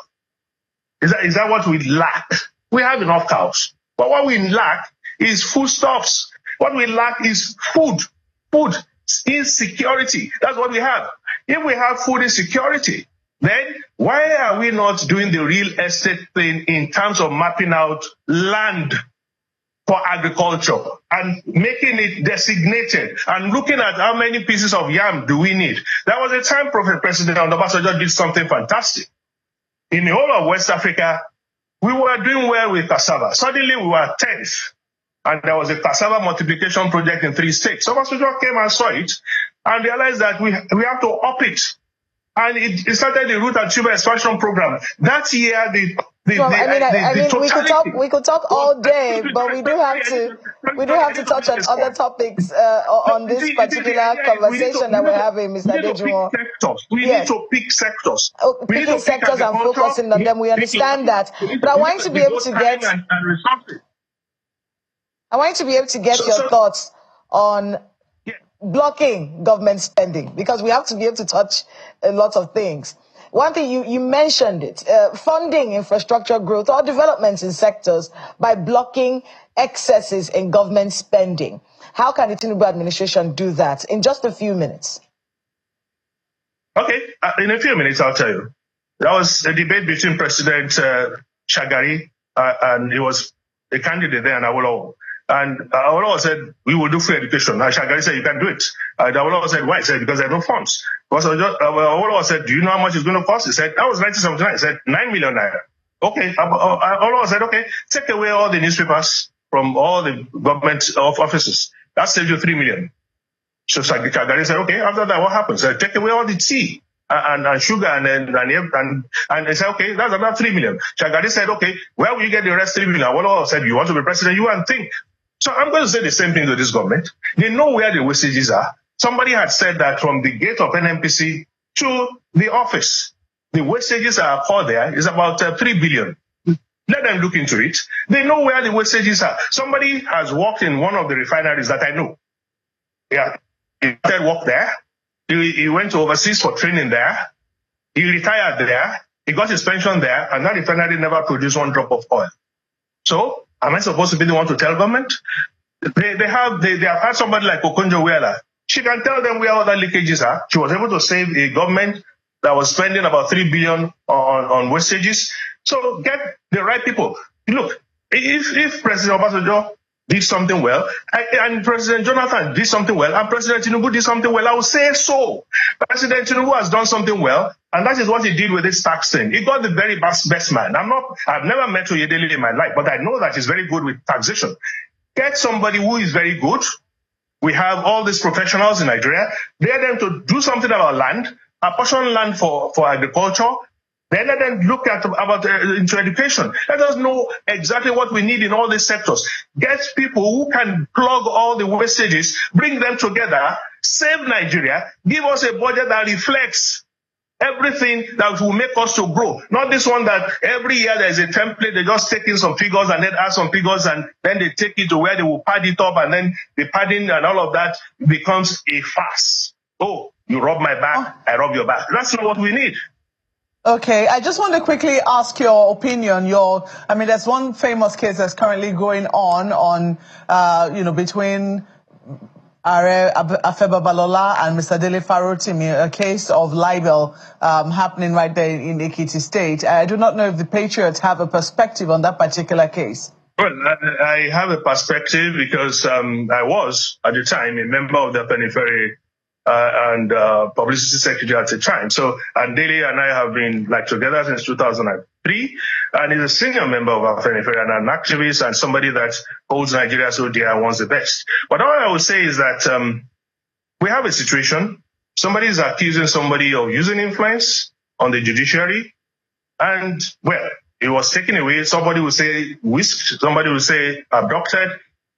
Is that what we lack? We have enough cows, but what we lack is foodstuffs. What we lack is food insecurity. That's what we have. If we have food insecurity, then why are we not doing the real estate thing in terms of mapping out land for agriculture and making it designated and looking at how many pieces of yam do we need? There was a time President Obasanjo did something fantastic. In the whole of West Africa, we were doing well with cassava. Suddenly we were 10th. And there was a cassava multiplication project in 3 states. So Obasanjo came and saw it and realized that we have to up it. And it started the root and tuber expansion program. That year, we could talk all day, but we do have to touch on other topics on this particular conversation that we're having, Mr. Dejumo. We need to pick sectors. Picking sectors and focusing on them. We understand that, but I want to be able to get. I want to be able to get your thoughts on blocking government spending, because we have to be able to touch a lot of things. One thing, you mentioned it, funding infrastructure growth or developments in sectors by blocking excesses in government spending. How can the Tinubu administration do that in just a few minutes? Okay, in a few minutes, I'll tell you. There was a debate between President Shagari and he was a candidate there, and Awolowo. And Awolowo said, we will do free education. And Shagari said, you can do it. And Awolowo said, why? He said, because there are no funds. Awolowo said, do you know how much it's going to cost? He said, that was 1979. He said, 9 million naira. Okay. Awolowo said, okay, take away all the newspapers from all the government offices. That saves you 3 million. So Shagari said, okay, after that, what happens? Take away all the tea and sugar and they said, okay, that's about 3 million. Shagari said, okay, where will you get the rest 3 million? Awolowo said, you want to be president, you and think. So I'm going to say the same thing to this government. They know where the wastages are. Somebody had said that from the gate of NNPC to the office, the wastages are called there is about 3 billion. Let them look into it. They know where the wastages are. Somebody has worked in one of the refineries that I know. Yeah, he started work there. He went overseas for training there. He retired there. He got his pension there, and that refinery never produced one drop of oil. So, am I supposed to be the one to tell government? They have had somebody like Okonjo-Iweala. She can tell them where all the leakages are. She was able to save a government that was spending about 3 billion on wastages. So get the right people. Look, if President Obasanjo did something well, and President Jonathan did something well, and President Tinubu did something well, I will say so. President Tinubu has done something well, and that is what he did with this tax thing. He got the very best man. I've never met Oyedele in my life, but I know that he's very good with taxation. Get somebody who is very good. We have all these professionals in Nigeria. Get them to do something about land, apportion land for agriculture. Then let them look at into education. Let us know exactly what we need in all these sectors. Get people who can plug all the wastages, bring them together, save Nigeria, give us a budget that reflects everything that will make us to grow. Not this one that every year there is a template, they just take in some figures and then add some figures and then they take it to where they will pad it up and then the padding and all of that becomes a farce. Oh, you rub my back, I rub your back. That's not what we need. Okay, I just want to quickly ask your opinion. There's one famous case that's currently going on, between Are Afebabalola and Mr. Dele Farotimi, a case of libel happening right there in Ekiti State. I do not know if the Patriots have a perspective on that particular case. Well, I have a perspective because I was, at the time, a member of the Periphery and publicity secretary at the time. So, and Dele and I have been together since 2003, and he's a senior member of our Periphery and an activist and somebody that holds Nigeria so dear and wants the best. But all I would say is that we have a situation. Somebody is accusing somebody of using influence on the judiciary, and well, it was taken away. Somebody will say whisked, somebody will say abducted.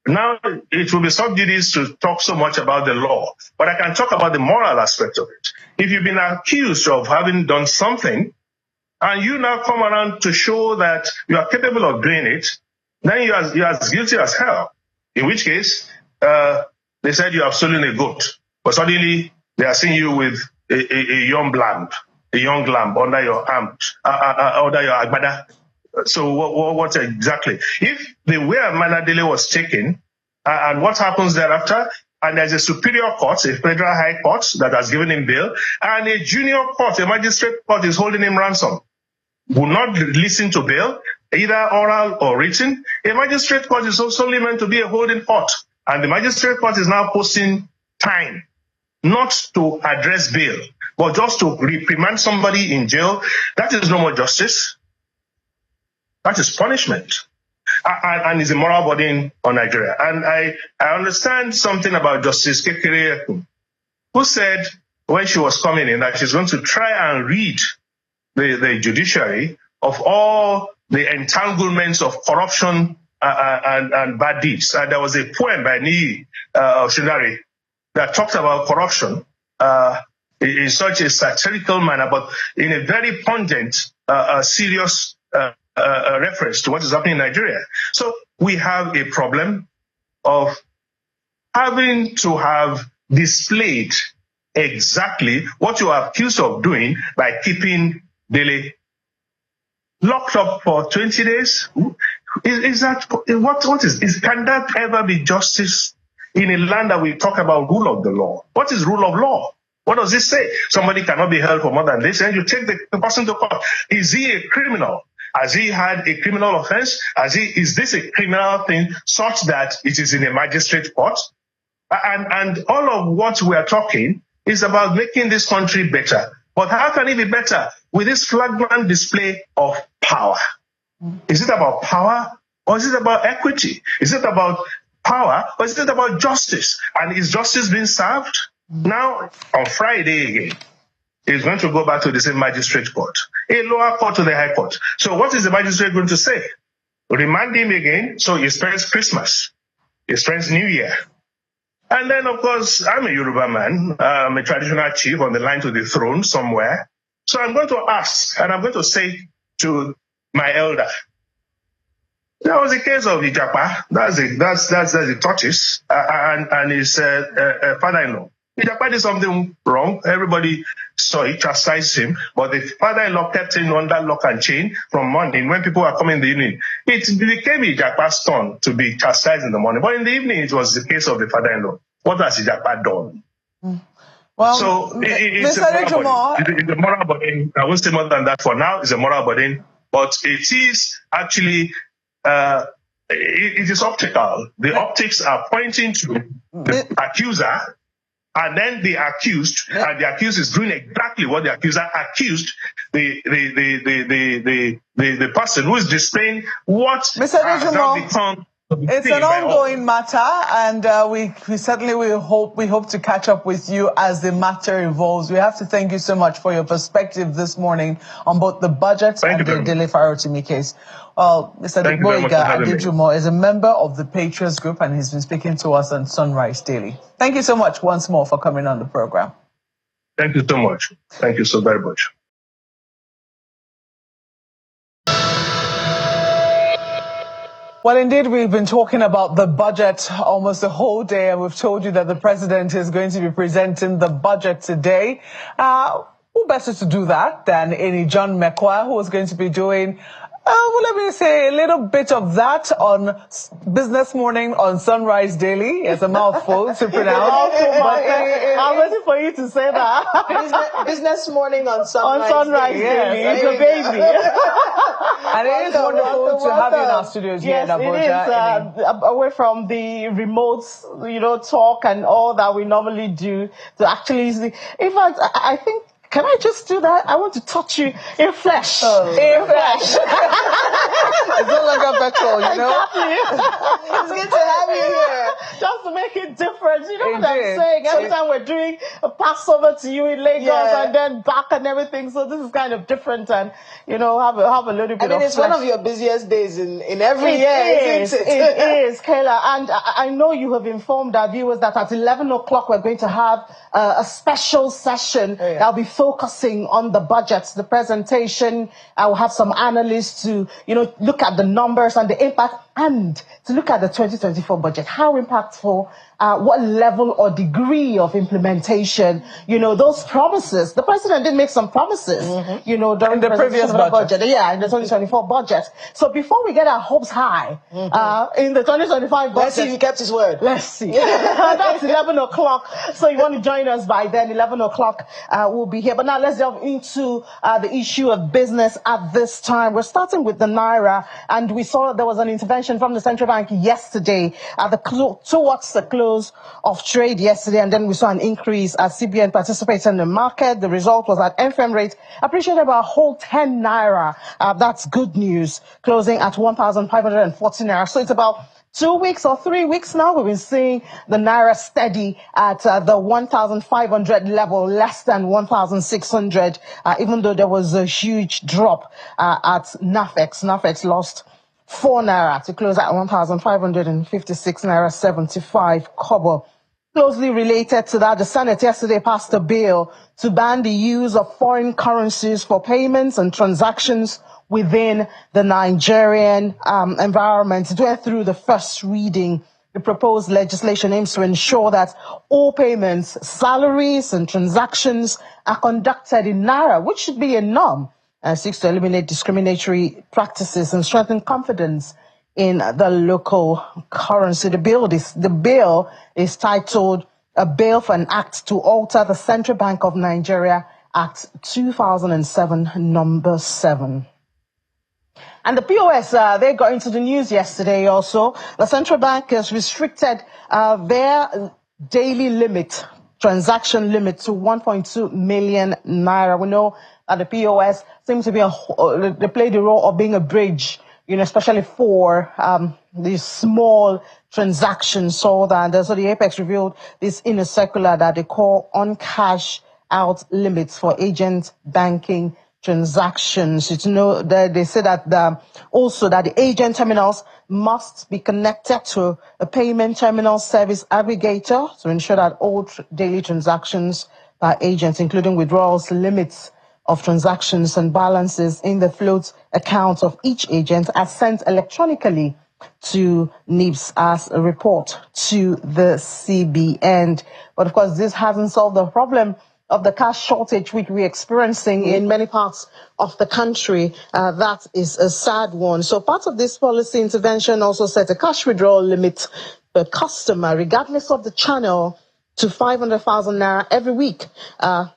Now, it will be sub judice to talk so much about the law, but I can talk about the moral aspect of it. If you've been accused of having done something, and you now come around to show that you are capable of doing it, then you're as guilty as hell. In which case, they said you have stolen a goat, but suddenly they are seeing you with a young lamb under your arm, under your agbada. So what exactly? If the way Manadele was taken, and what happens thereafter, and there's a superior court, a federal high court that has given him bail, and a junior court, a magistrate court is holding him ransom, will not listen to bail, either oral or written. A magistrate court is also only meant to be a holding court, and the magistrate court is now posting time, not to address bail, but just to reprimand somebody in jail. That is no more justice. That is punishment. And is a moral burden on Nigeria. And I understand something about Justice Kekere, who said when she was coming in that she's going to try and read the judiciary of all the entanglements of corruption and bad deeds. And there was a poem by Niyi Oshundari that talked about corruption in such a satirical manner, but in a very pungent, serious reference to what is happening in Nigeria. So we have a problem of having to have displayed exactly what you are accused of doing by keeping Dele locked up for 20 days. Is that what is can that ever be justice in a land that we talk about rule of the law? What is rule of law? What does it say? Somebody cannot be held for more than this, and you take the person to court. Is he a criminal? Has he had a criminal offense? Is this a criminal thing such that it is in a magistrate court? And all of what we are talking is about making this country better. But how can it be better with this flagrant display of power? Is it about power or is it about equity? Is it about power or is it about justice? And is justice being served? Now, on Friday again, he's going to go back to the same magistrate court, a lower court to the high court. So what is the magistrate going to say? Remand him again, so he spends Christmas, he spends New Year. And then, of course, I'm a Yoruba man, I'm a traditional chief on the line to the throne somewhere. So I'm going to ask, and I'm going to say to my elder, there was a case of Ijapa, that's the tortoise, and his father-in-law. Ijapa did something wrong. Everybody saw it, chastised him, but the father-in-law kept him under lock and chain from morning. When people were coming in the evening, it became Ijapa's turn to be chastised in the morning. But in the evening, it was the case of the father-in-law. What has Ijapa done? Well, so it's a moral burden. I won't say more than that for now. It's a moral burden, but it is actually it is optical. The optics are pointing to the accuser. And then the accused, and the accused is doing exactly what the accuser accused the person who is displaying what has now become. It's an ongoing matter, and we certainly hope to catch up with you as the matter evolves. We have to thank you so much for your perspective this morning on both the budget and the Dele Farotimi case. Well, Mr. Boyega Adejumo is a member of the Patriots Group, and he's been speaking to us on Sunrise Daily. Thank you so much once more for coming on the program. Thank you so much. Thank you so very much. Well, indeed, we've been talking about the budget almost the whole day, and we've told you that the president is going to be presenting the budget today. Who better to do that than any John Mekwa, who is going to be doing well, let me say a little bit of that on Business Morning on Sunrise Daily. It's a mouthful to pronounce. I'm waiting for you to say that. Business Morning on Sunrise Daily. Yes, it's a baby. And it is wonderful to have you in our studios here in Abuja. Yes, it is. Away from the remote, talk and all that we normally do to actually see. In fact, I think, can I just do that? I want to touch you in flesh. In flesh. It's no longer virtual, Exactly. It's good to have you here. Just to make it different. You know what I'm saying? Every time we're doing a Passover to you in Lagos and then back and everything. So this is kind of different and, have a little bit of it's flesh. one of your busiest days in every year, isn't it? It is, Kayla. And I know you have informed our viewers that at 11 o'clock we're going to have a special session that'll be focusing on the budgets, the presentation. I will have some analysts to, look at the numbers and the impact. and to look at the 2024 budget. How impactful, what level or degree of implementation, those promises. The president did make some promises, during the previous budget. Yeah, in the 2024 budget. So before we get our hopes high, in the 2025 budget. Let's see if he kept his word. Let's see. That's 11 o'clock. So you want to join us by then, 11 o'clock, we'll be here. But now let's delve into the issue of business at this time. We're starting with the Naira, and we saw there was an intervention from the central bank yesterday towards the close of trade yesterday, and then we saw an increase as CBN participated in the market. The result was that FM rate appreciated by a whole 10 Naira. That's good news, closing at 1,540 Naira. So it's about 2 weeks or 3 weeks now, we've been seeing the Naira steady at the 1,500 level, less than 1,600, even though there was a huge drop at NAFEX. NAFEX lost 4 Naira to close at 1,556 Naira 75 kobo. Closely related to that, the Senate yesterday passed a bill to ban the use of foreign currencies for payments and transactions within the Nigerian environment. It went through the first reading. The proposed legislation aims to ensure that all payments, salaries, and transactions are conducted in Naira, which should be a norm, and seeks to eliminate discriminatory practices and strengthen confidence in the local currency. The bill is titled "A Bill for an Act to Alter the Central Bank of Nigeria Act 2007, number 7. And the POS, they got into the news yesterday also. The central bank has restricted their daily transaction limit to 1.2 million Naira. We know that the POS seems to be they play the role of being a bridge, especially for these small transactions. So the Apex revealed this in a circular that they call on cash out limits for agent banking transactions. They say that also that the agent terminals must be connected to a payment terminal service aggregator to ensure that all daily transactions by agents, including withdrawals, limits of transactions and balances in the float account of each agent, are sent electronically to NIBS as a report to the CBN. But of course, this hasn't solved the problem of the cash shortage which we're experiencing in many parts of the country. That is a sad one. So part of this policy intervention also set a cash withdrawal limit per customer, regardless of the channel, to 500,000 Naira every week. I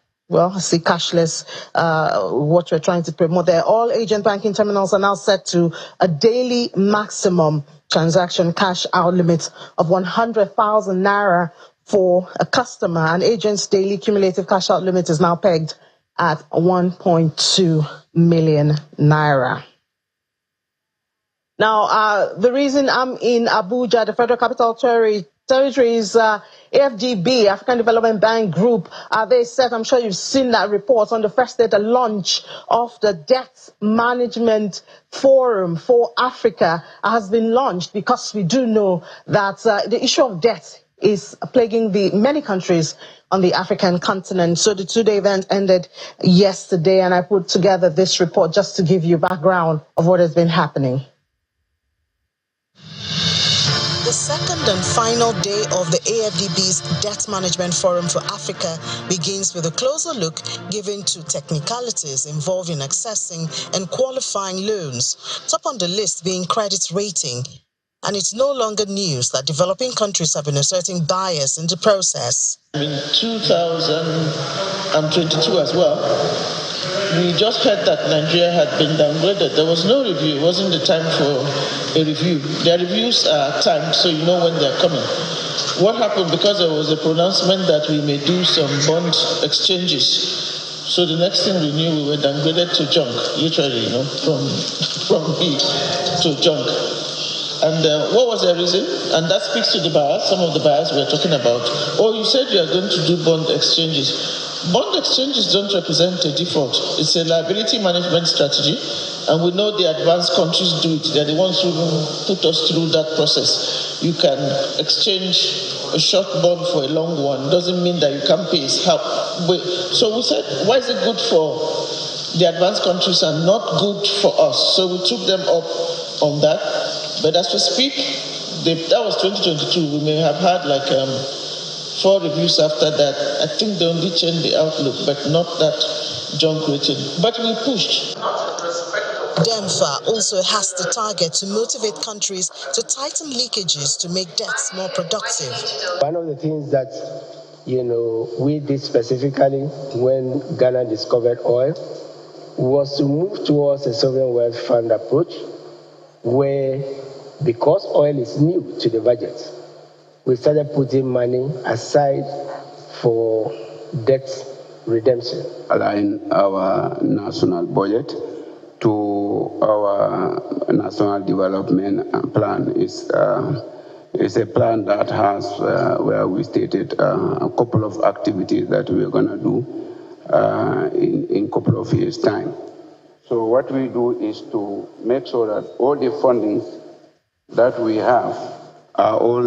see cashless, what we're trying to promote there. All agent banking terminals are now set to a daily maximum transaction cash out limit of 100,000 Naira for a customer. An agent's daily cumulative cash out limit is now pegged at 1.2 million Naira. Now, the reason I'm in Abuja, the Federal Capital Territory, is AFDB, African Development Bank Group. They said, I'm sure you've seen that report, on the first day, the launch of the Debt Management Forum for Africa has been launched, because we do know that the issue of debt is plaguing many countries on the African continent. So the 2-day event ended yesterday, and I put together this report just to give you background of what has been happening. The second and final day of the AFDB's Debt Management Forum for Africa begins with a closer look given to technicalities involved in accessing and qualifying loans, top on the list being credit rating. And it's no longer news that developing countries have been asserting bias in the process. In 2022 as well, we just heard that Nigeria had been downgraded. There was no review. It wasn't the time for a review. Their reviews are timed, so you know when they're coming. What happened? Because there was a pronouncement that we may do some bond exchanges. So the next thing we knew, we were downgraded to junk, literally, from me to junk. And what was the reason? And that speaks to the buyers, some of the buyers we're talking about. Oh, you said you are going to do bond exchanges. Bond exchanges don't represent a default. It's a liability management strategy, and we know the advanced countries do it. They're the ones who put us through that process. You can exchange a short bond for a long one. Doesn't mean that you can't pay. So we said, why is it good for the advanced countries and not good for us? So we took them up on that. But as we speak, that was 2022. We may have had like 4 reviews after that. I think they only changed the outlook, but not that junk rating. But we pushed. DEMFA also has the target to motivate countries to tighten leakages to make debts more productive. One of the things that, we did specifically when Ghana discovered oil was to move towards a sovereign wealth fund approach where, because oil is new to the budget, we started putting money aside for debt redemption. Align our national budget to our national development plan is a plan that has where we stated a couple of activities that we're going to do in a couple of years' time. So what we do is to make sure that all the fundings that we have are all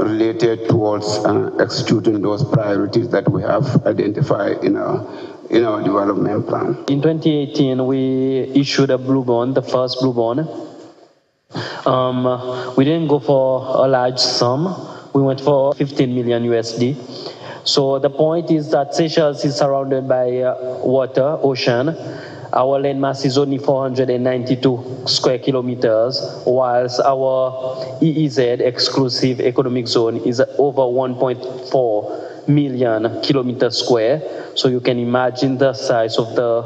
related towards executing those priorities that we have identified in our development plan. In 2018, we issued a blue bond, the first blue bond. We didn't go for a large sum. We went for 15 million USD. So the point is that Seychelles is surrounded by water, ocean. Our land mass is only 492 square kilometers, whilst our EEZ, exclusive economic zone, is over 1.4 million kilometers square. So you can imagine the size of the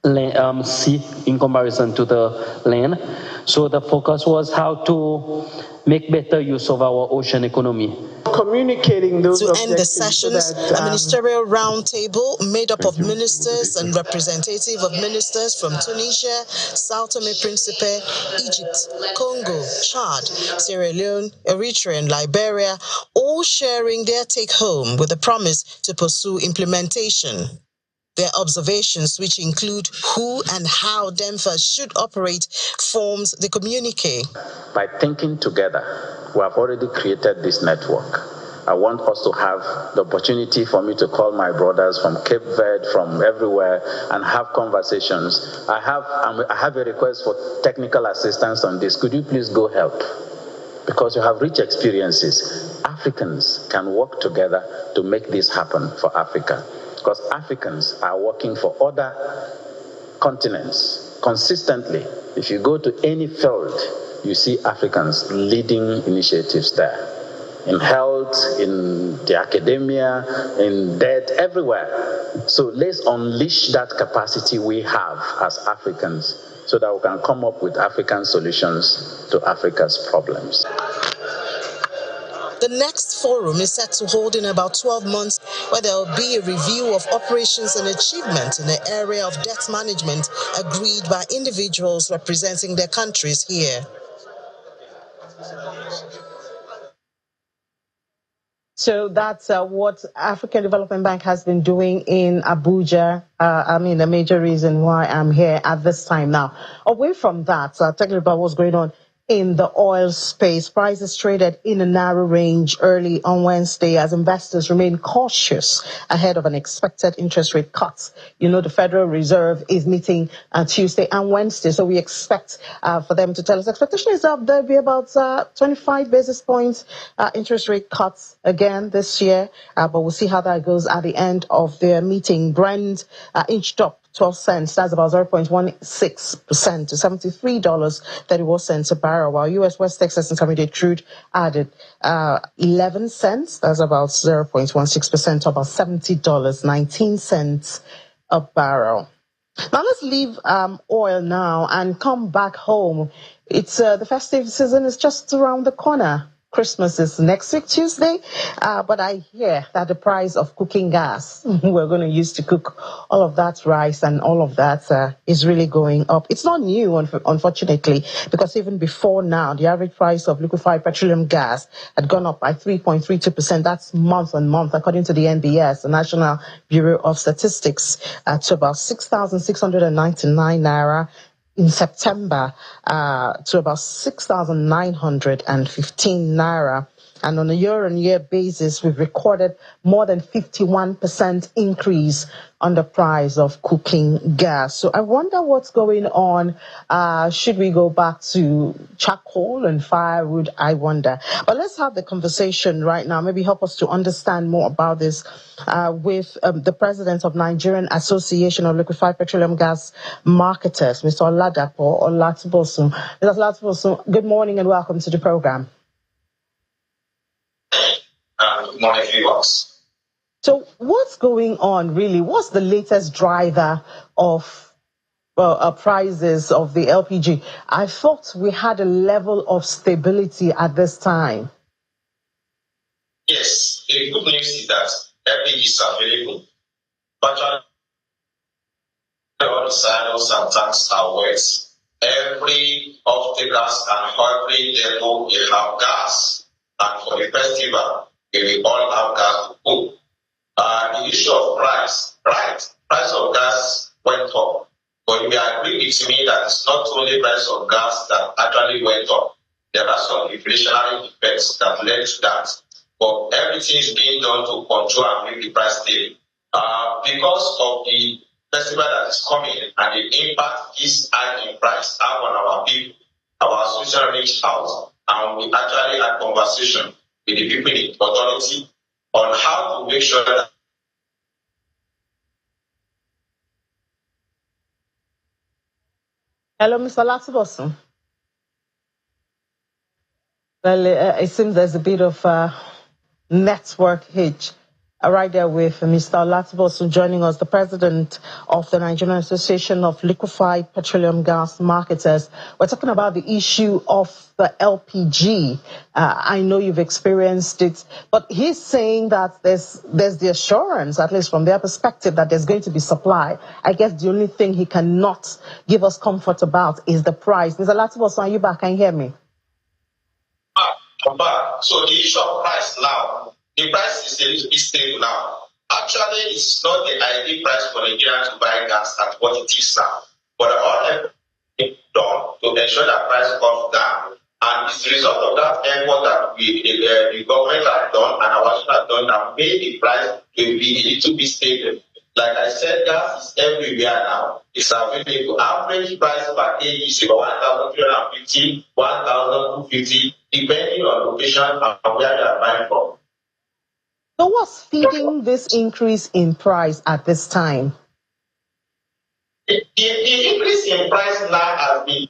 land, sea in comparison to the land. So the focus was how to make better use of our ocean economy. Communicating those to end the sessions, a ministerial roundtable made up of ministers and representative of ministers from Tunisia, Sao Tome Principe, Egypt, Congo, Chad, Sierra Leone, Eritrea, and Liberia, all sharing their take-home with a promise to pursue implementation. Their observations, which include who and how DEMFA should operate, forms the communique. By thinking together, we have already created this network. I want us to have the opportunity for me to call my brothers from Cape Verde, from everywhere, and have conversations. I have a request for technical assistance on this. Could you please go help? Because you have rich experiences. Africans can work together to make this happen for Africa. Because Africans are working for other continents consistently. If you go to any field, you see Africans leading initiatives there. In health, in the academia, in debt, everywhere. So let's unleash that capacity we have as Africans so that we can come up with African solutions to Africa's problems. The next forum is set to hold in about 12 months, where there will be a review of operations and achievement in the area of debt management agreed by individuals representing their countries here. So that's what African Development Bank has been doing in Abuja. The major reason why I'm here at this time now. Away from that, talking about what's going on in the oil space, prices traded in a narrow range early on Wednesday as investors remain cautious ahead of an expected interest rate cut. The Federal Reserve is meeting Tuesday and Wednesday, so we expect for them to tell us. Expectation is that there'll be about 25 basis points interest rate cuts again this year, but we'll see how that goes at the end of their meeting. Brent inched up 12 cents, that's about 0.16% to $73.31 a barrel, while U.S. West Texas Intermediate crude added 11 cents, that's about 0.16% to about $70.19 a barrel. Now let's leave oil now and come back home. It's the festive season is just around the corner. Christmas is next week, Tuesday, but I hear that the price of cooking gas we're going to use to cook all of that rice and all of that is really going up. It's not new, unfortunately, because even before now, the average price of liquefied petroleum gas had gone up by 3.32%. That's month on month, according to the NBS, the National Bureau of Statistics, to about 6,699 naira. In September, to about 6,915 naira And on a year-on-year basis, we've recorded more than 51% increase on the price of cooking gas. So I wonder what's going on. Should we go back to charcoal and firewood? I wonder. But let's have the conversation right now. Maybe help us to understand more about this with the president of Nigerian Association of Liquefied Petroleum Gas Marketers, Mr. Oladapo Olatibosun. Mr. Olatibosun, good morning and welcome to the program. Good morning, viewers. So what's going on really? What's the latest driver of prices of the LPG? I thought we had a level of stability at this time. Yes, the good news is that LPG is available. But all the silos and tanks are wet. Every of the gas and every depot will have gas. And for the festival, we will all have gas to cook. The issue of price, right? Price of gas went up. But you agree with me that it's not only price of gas that actually went up. There are some inflationary effects that led to that. But everything is being done to control and make the price stable. Because of the festival that is coming and the impact this high in price have on our people, our association reached out and we actually had conversation with the people in the authority on how to make sure that Hello, Mr. Olatibosun. Well, it seems there's a bit of network hitch. Right there with Mr. Olatibosun joining us, the president of the Nigerian Association of Liquefied Petroleum Gas Marketers. We're talking about the issue of the LPG. I know you've experienced it, but he's saying that there's the assurance, at least from their perspective, that there's going to be supply. I guess the only thing he cannot give us comfort about is the price. Mr. Olatibosun, are you back? Can you hear me? I'm back. So the issue of price now, the price is a little bit stable now. Actually, it's not the ideal price for Nigeria to buy gas at what it is now. But all everything done to ensure that price comes down. And it's the result of that effort that the government has done and our association has done that made the price to be a little bit stable. Like I said, gas is everywhere now. It's available. Average price per kg is about 1,350, 1,250, depending on location and where you are buying from. So what's feeding this increase in price at this time? The increase in price now has been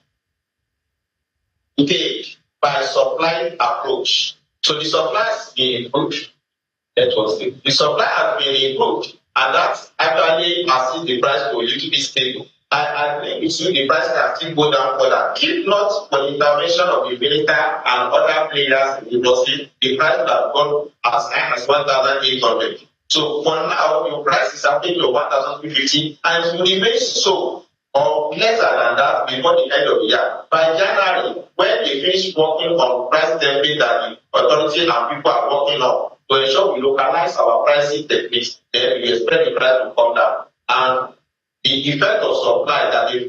paid by supply approach. So the supply has been improved. The supply has been improved, and that actually assists the price to a little bit stable. I think with you, the prices are still go down further. If not for the intervention of the military and other players in the industry, the price would have gone as high as 1,800. So for now, your price is up to 1,250, and it will remain so or lesser than that before the end of the year. By January, when they finish working on price template that the authority and people are working on to ensure we localize our pricing techniques, then we expect the price to come down. And the effect of supply that they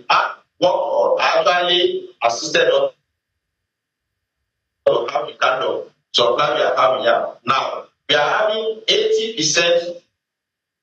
work on actually assisted us to have the kind of supply we are having here. Now, we are having 80%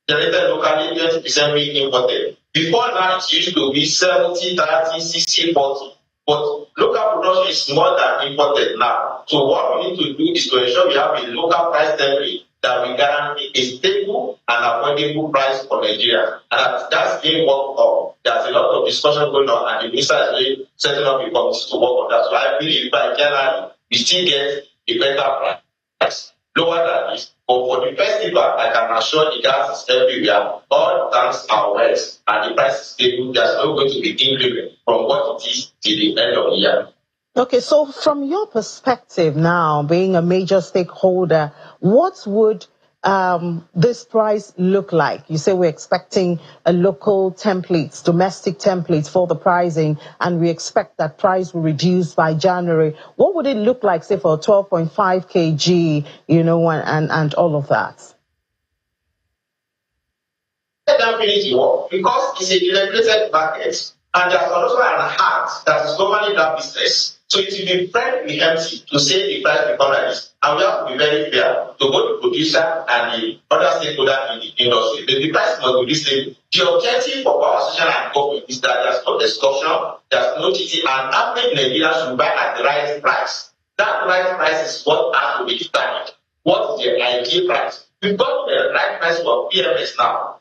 generated locally, 20% being imported. Before now, it used to be 70, 30, 60, 40. But local production is more than imported now. So what we need to do is to ensure we have a local price template that we guarantee a stable and affordable price for Nigeria. And that's being worked on. There's a lot of discussion going on, and the minister is really setting up a committee to work on that. So I believe by January, we still get a better price, lower than this. But for the festival, I can assure the gas is everywhere. All tanks are wet, and the price is stable. There's not going to be increment from what it is till the end of the year. Okay, so from your perspective now, being a major stakeholder, what would this price look like? You say we're expecting a local templates, domestic templates for the pricing, and we expect that price will reduce by January. What would it look like, say, for 12.5 kg, and all of that? Let them finish the work because it's a deregulated market. And there's also an heart that is governing that business. So it will be very empty to say the price will come like this. And we have to be very fair to both the producer and the other stakeholder in the industry. The price must be stable. The objective of our association and government is that there's no discussion, there's no cheating, and average Nigerians should buy at the right price. That right price is what has to be determined. What is the ideal price? We've got the right price for PMS now.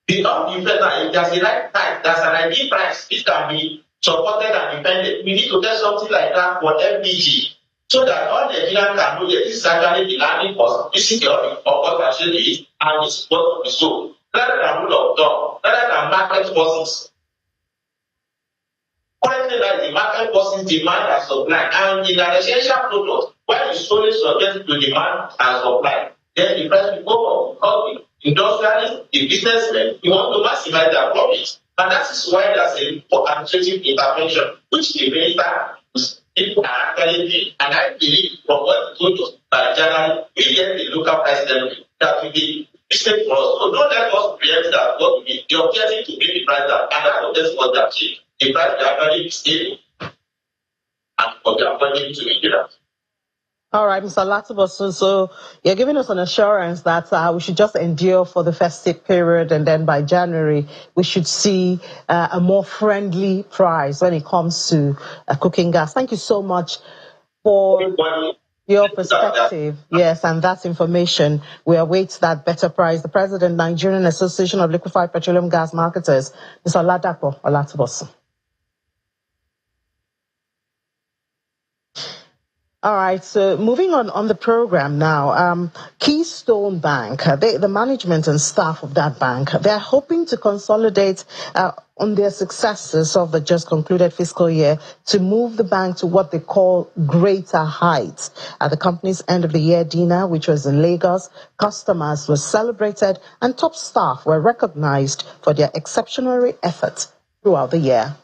Beyond the fact that there's a right price, there's an ideal price. It can be supported and defended. We need to get something like that for FBG so that all Nigerians can know that this is actually the landing cost, this is the of what actually is, and it's what we sold. Rather than rule of thumb, rather than market forces. Currently, that the market forces demand and supply, and in an essential product, when it's solely subject to demand and supply, then the price will go up because the industrialists, the businessmen, we want to maximize their profits. And that is why there's an administrative intervention, which the minister people are actually doing. And I believe from what you told us by January, we get the local price level that will be business for us. So don't let us preempt that what will be the objective to bring the price down. And that objective was that the price will actually be stable and for the appointment to be that. All right, Mr. Latibosun, so you're giving us an assurance that we should just endure for the festive period, and then by January we should see a more friendly price when it comes to cooking gas. Thank you so much for your perspective. Yes, and that information. We await that better price. The President, Nigerian Association of Liquefied Petroleum Gas Marketers, Mr. Oladapo Olatibosun. All right, so moving on the program now, Keystone Bank, the management and staff of that bank, they're hoping to consolidate on their successes of the just concluded fiscal year to move the bank to what they call greater heights. At the company's end of the year dinner, which was in Lagos, customers were celebrated and top staff were recognized for their exceptional efforts throughout the year.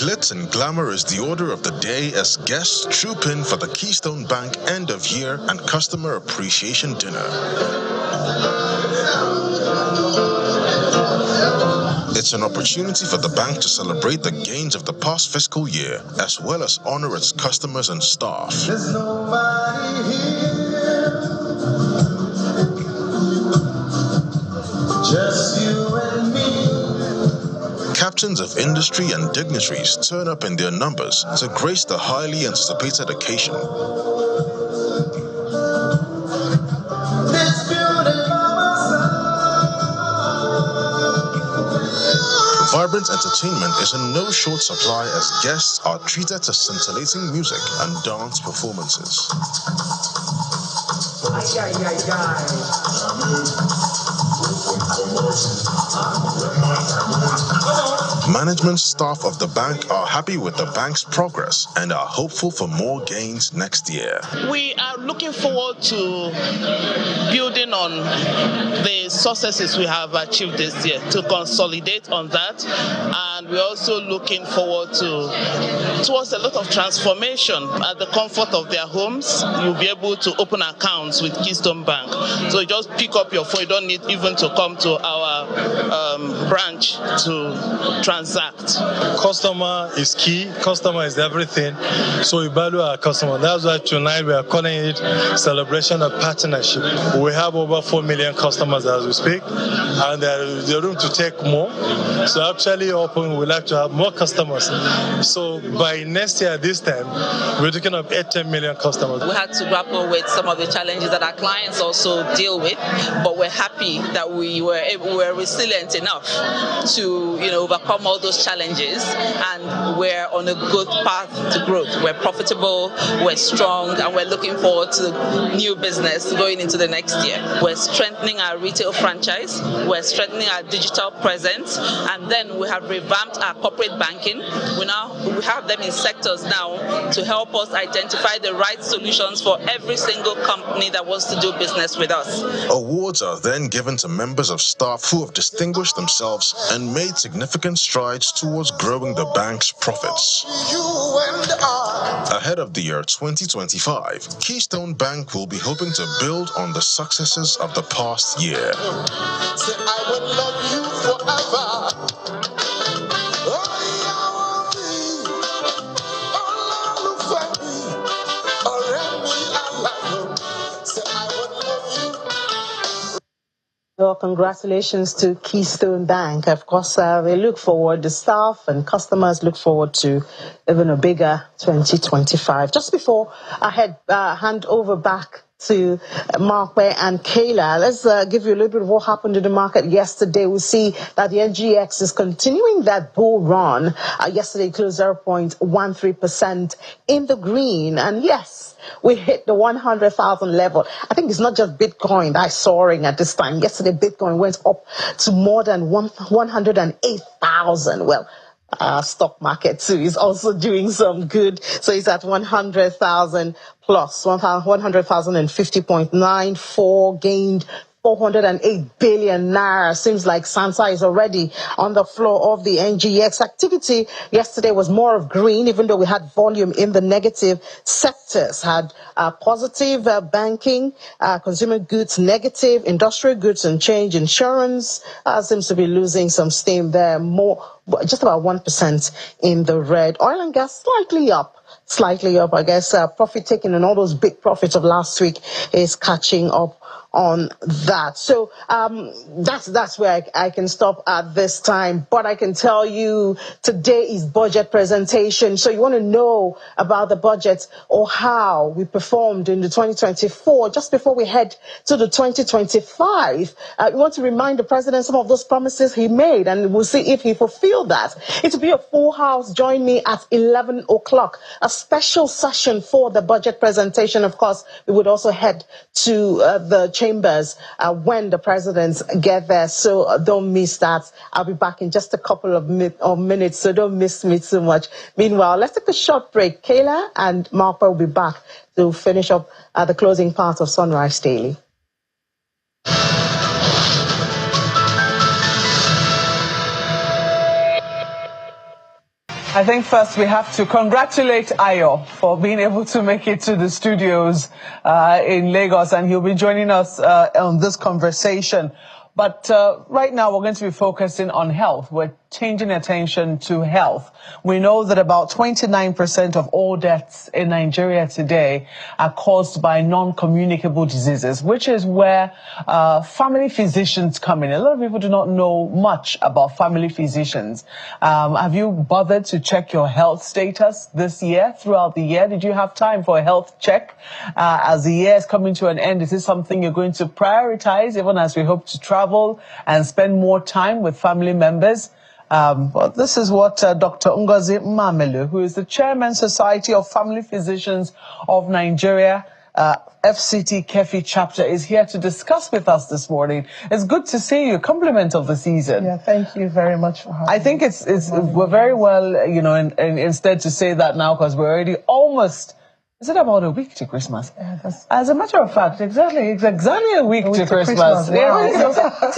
Glitz and glamour is the order of the day as guests troop in for the Keystone Bank end of year and customer appreciation dinner. It's an opportunity for the bank to celebrate the gains of the past fiscal year as well as honor its customers and staff. There's nobody here, just you and me. Captains of industry and dignitaries turn up in their numbers to grace the highly anticipated occasion. Vibrant entertainment is in no short supply as guests are treated to scintillating music and dance performances. Management staff of the bank are happy with the bank's progress and are hopeful for more gains next year. We are looking forward to building on the successes we have achieved this year, to consolidate on that, and we're also looking forward towards a lot of transformation at the comfort of their homes. You'll be able to open accounts with Keystone Bank. So you just pick up your phone, you don't need even to come to our branch to transact. Customer is key, customer is everything, so we value our customer. That's why tonight we are calling it Celebration of Partnership. We have over 4 million customers as we speak, and there's room to take more. So actually hoping we'd like to have more customers. So by next year this time, we're looking at 10 million customers. We had to grapple with some of the challenges that our clients also deal with, but we're happy that we were resilient enough to overcome all those challenges, and we're on a good path to growth. We're profitable, we're strong, and we're looking forward to new business going into the next year. We're strengthening our retail franchise, we're strengthening our digital presence, and then we have revamped our corporate banking. We have them in sectors now to help us identify the right solutions for every single company that wants to do business with us. Awards are then given to members of staff who have distinguished themselves and made significant strides towards growing the bank's profits. Ahead of the year 2025, Keystone Bank will be hoping to build on the success successes of the past year. Say, I will love you forever. Well, congratulations to Keystone Bank. Of course, they look forward, the staff and customers look forward to even a bigger 2025. Just before I hand over back to Mark and Kayla, let's give you a little bit of what happened to the market yesterday. We see that the NGX is continuing that bull run. Yesterday closed 0.13% in the green. And yes, we hit the 100,000 level. I think it's not just Bitcoin that's soaring at this time. Yesterday, Bitcoin went up to more than 108,000. Well, stock market too is also doing some good. So it's at 100,000 plus, 100,050.94, gained 408 billion naira. Seems like Santa is already on the floor of the NGX. Activity yesterday was more of green, even though we had volume in the negative sectors. Had positive banking, consumer goods negative, industrial goods and change, insurance seems to be losing some steam there. More, just about 1% in the red. Oil and gas slightly up. I guess profit taking and all those big profits of last week is catching up on that. So that's where I can stop at this time. But I can tell you today is budget presentation. So you want to know about the budget or how we performed in the 2024, just before we head to the 2025. We want to remind the president some of those promises he made, and we'll see if he fulfilled that. It will be a full house. Join me at 11 o'clock, a special session for the budget presentation. Of course, we would also head to the chambers when the presidents get there, so don't miss that. I'll be back in just a couple of minutes, so don't miss me too much. Meanwhile, let's take a short break. Kayla and Marpa will be back to finish up the closing part of Sunrise Daily. I think first we have to congratulate Ayo for being able to make it to the studios in Lagos, and he'll be joining us on this conversation. But right now we're going to be focusing on health. We're changing attention to health. We know that about 29% of all deaths in Nigeria today are caused by non-communicable diseases, which is where family physicians come in. A lot of people do not know much about family physicians. Have you bothered to check your health status this year, throughout the year? Did you have time for a health check? As the year is coming to an end, is this something you're going to prioritize, even as we hope to travel and spend more time with family members? Well, this is what Dr. Ngozi Mamelu, who is the Chairman, Society of Family Physicians of Nigeria, FCT Kefi chapter, is here to discuss with us this morning. It's good to see you. Compliment of the season. Yeah, thank you very much for having me. I think we're very well, you know, and instead to say that now, because we're already almost, is it about a week to Christmas? Yeah, as a matter of fact, it's exactly a week to Christmas. Wow. Yeah,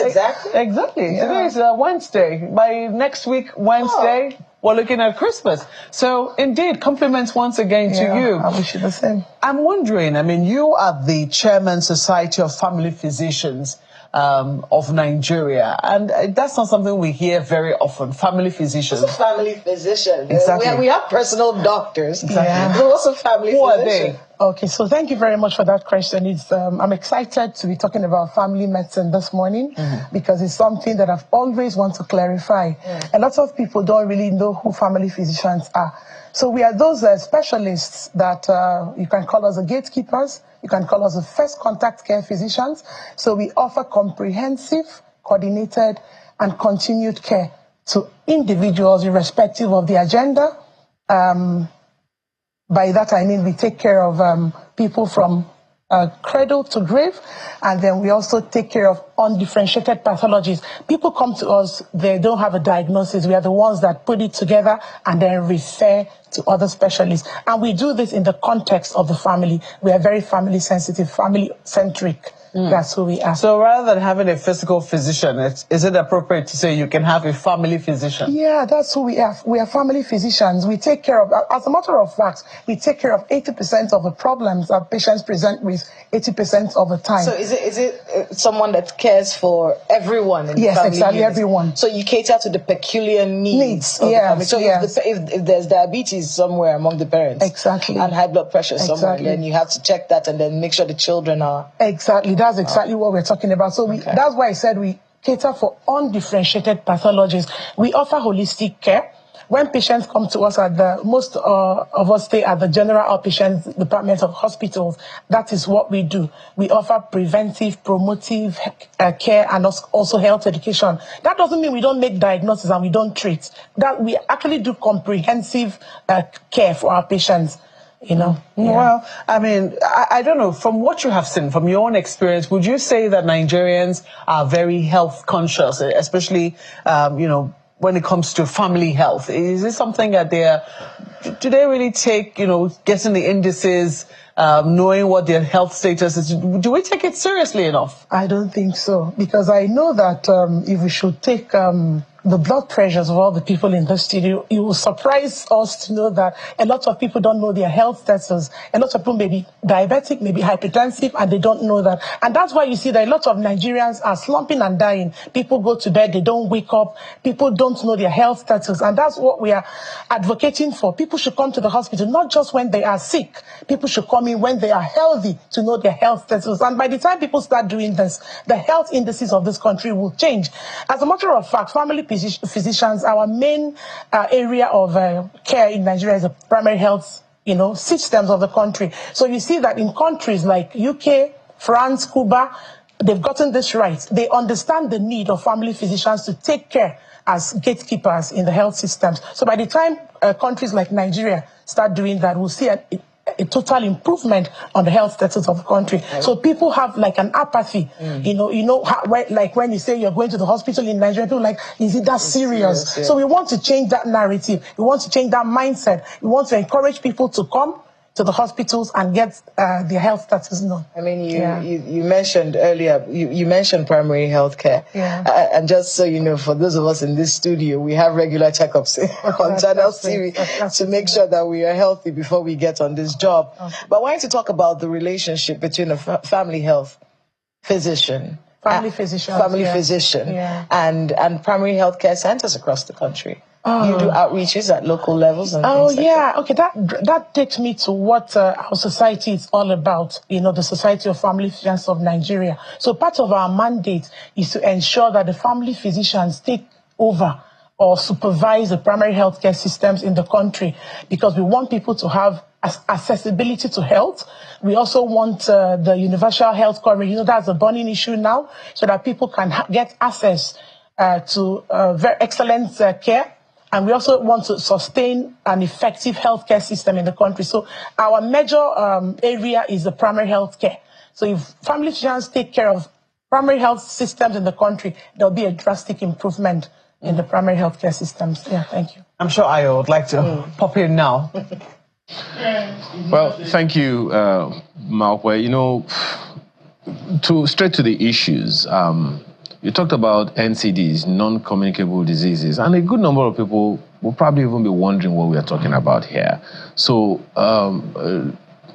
exactly. Yeah. Today is Wednesday. By next week, Wednesday, we're looking at Christmas. So, indeed, compliments once again to you. I wish you the same. I'm wondering, I mean, you are the Chairman, Society of Family Physicians of Nigeria, and that's not something we hear very often. Family physicians. What's a family physician? Exactly. We have personal doctors. Exactly. Yeah. But what's a family physician? Who are they? Okay, so thank you very much for that question. I'm excited to be talking about family medicine this morning because it's something that I've always wanted to clarify. A lot of people don't really know who family physicians are. So we are those specialists that you can call us the gatekeepers. You can call us the first contact care physicians. So we offer comprehensive, coordinated, and continued care to individuals irrespective of the agenda. By that I mean we take care of people from cradle to grave, and then we also take care of undifferentiated pathologies. People come to us, they don't have a diagnosis. We are the ones that put it together and then refer to other specialists. And we do this in the context of the family. We are very family sensitive, family centric. That's who we are. So rather than having a physical physician, is it appropriate to say you can have a family physician? Yeah, that's who we are. We are family physicians. We take care of, as a matter of fact, we take care of 80% of the problems that patients present with 80% of the time. So is it someone that cares for everyone in the family? Yes, exactly, unit? everyone. So you cater to the peculiar needs of the family. So if there's diabetes somewhere among the parents, exactly, and high blood pressure somewhere, then you have to check that and then make sure the children are... Exactly, that's exactly what we're talking about. So that's why I said we cater for undifferentiated pathologies. We offer holistic care. When patients come to us most of us stay at the general outpatient departments of hospitals. That is what we do. We offer preventive, promotive care and also health education. That doesn't mean we don't make diagnosis and we don't treat. That we actually do comprehensive care for our patients. You know? Well, I mean, I don't know, from what you have seen, from your own experience, would you say that Nigerians are very health conscious, especially, when it comes to family health? Is this something that do they really take, getting the indices, knowing what their health status is? Do we take it seriously enough? I don't think so, because I know that if we should take the blood pressures of all the people in the studio, it will surprise us to know that a lot of people don't know their health status. A lot of people may be diabetic, may be hypertensive, and they don't know that. And that's why you see that a lot of Nigerians are slumping and dying. People go to bed, they don't wake up. People don't know their health status. And that's what we are advocating for. People should come to the hospital, not just when they are sick. People should come in when they are healthy to know their health status. And by the time people start doing this, the health indices of this country will change. As a matter of fact, family physicians, our main area of care in Nigeria is the primary health, systems of the country. So you see that in countries like UK, France, Cuba, they've gotten this right. They understand the need of family physicians to take care as gatekeepers in the health systems. So by the time countries like Nigeria start doing that, we'll see a total improvement on the health status of the country. So people have like an apathy, like when you say you're going to the hospital in Nigeria, people are like, is it that serious? So we want to change that narrative. We want to change that mindset. We want to encourage people to come to the hospitals and get their health status known. I mean, you mentioned earlier, you mentioned primary health care. And just so you know, for those of us in this studio, we have regular checkups on Channels TV to make sure that we are healthy before we get on this job. But I wanted to talk about the relationship between a family health physician, family physician, and primary health care centers across the country. You do outreaches at local levels and things like that. Okay, that takes me to what our society is all about, the Society of Family Physicians of Nigeria. So part of our mandate is to ensure that the family physicians take over or supervise the primary healthcare systems in the country, because we want people to have accessibility to health. We also want the universal health coverage. That's a burning issue now, so that people can get access to very excellent care. And we also want to sustain an effective healthcare system in the country. So our major area is the primary health care. So if family physicians take care of primary health systems in the country, there'll be a drastic improvement in the primary healthcare systems. Yeah, thank you. I'm sure Ayo would like to pop in now. Well, thank you, Malkwe. Straight to the issues. You talked about NCDs, non-communicable diseases, and a good number of people will probably even be wondering what we are talking about here. So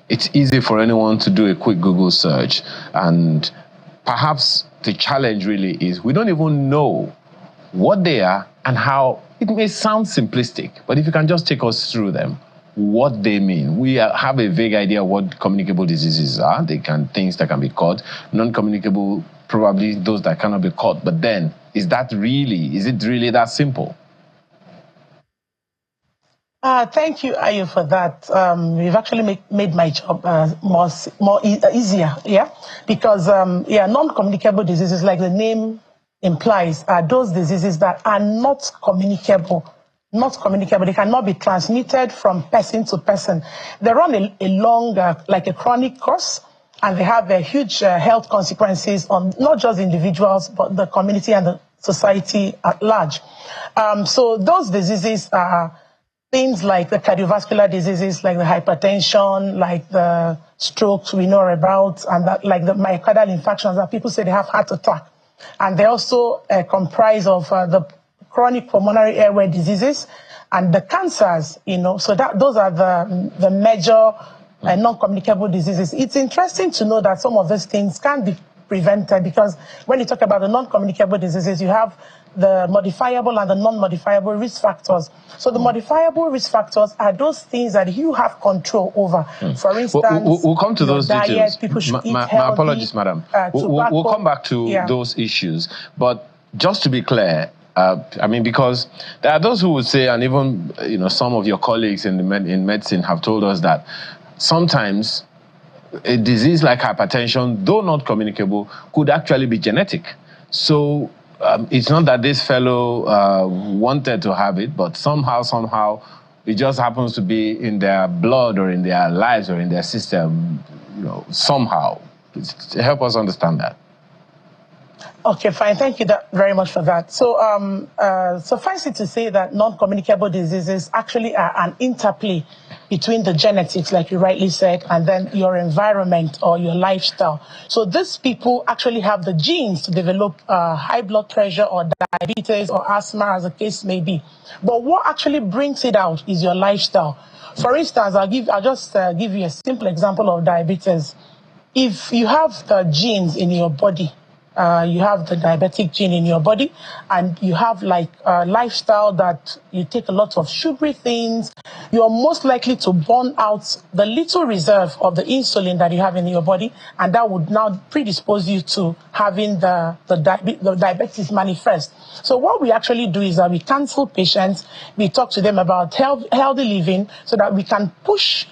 it's easy for anyone to do a quick Google search, and perhaps the challenge really is we don't even know what they are and how. It may sound simplistic, but if you can just take us through them, what they mean. We have a vague idea of what communicable diseases are. Things that can be caught. Non-communicable, probably those that cannot be caught. But then, is it really that simple? Thank you, Ayo, for that. You've actually made my job easier, because non-communicable diseases, like the name implies, are those diseases that are not communicable. They cannot be transmitted from person to person. They run a long, like a chronic course, and they have huge health consequences on not just individuals, but the community and the society at large. So those diseases are things like the cardiovascular diseases, like the hypertension, like the strokes we know about, and that, like the myocardial infarctions that people say they have heart attack. And they also comprise of the chronic pulmonary airway diseases and the cancers, so those are the major non-communicable diseases. It's interesting to know that some of these things can be prevented, because when you talk about the non-communicable diseases, you have the modifiable and the non-modifiable risk factors. So the modifiable risk factors are those things that you have control over. For instance, we'll come to those diet, details. People should eat healthy. My apologies, madam. We'll come back to those issues. But just to be clear, because there are those who would say, and even some of your colleagues in medicine have told us that sometimes a disease like hypertension, though not communicable, could actually be genetic. So it's not that this fellow wanted to have it, but somehow, it just happens to be in their blood or in their lives or in their system, somehow. Help us understand that. Okay, fine. Thank you very much for that. So suffice it to say that non-communicable diseases actually are an interplay between the genetics, like you rightly said, and then your environment or your lifestyle. So these people actually have the genes to develop high blood pressure or diabetes or asthma, as the case may be. But what actually brings it out is your lifestyle. For instance, I'll just give you a simple example of diabetes. If you have the genes in your body, you have the diabetic gene in your body, and you have like a lifestyle that you take a lot of sugary things, you're most likely to burn out the little reserve of the insulin that you have in your body, and that would now predispose you to having the diabetes manifest. So what we actually do is that we counsel patients, we talk to them about healthy living so that we can push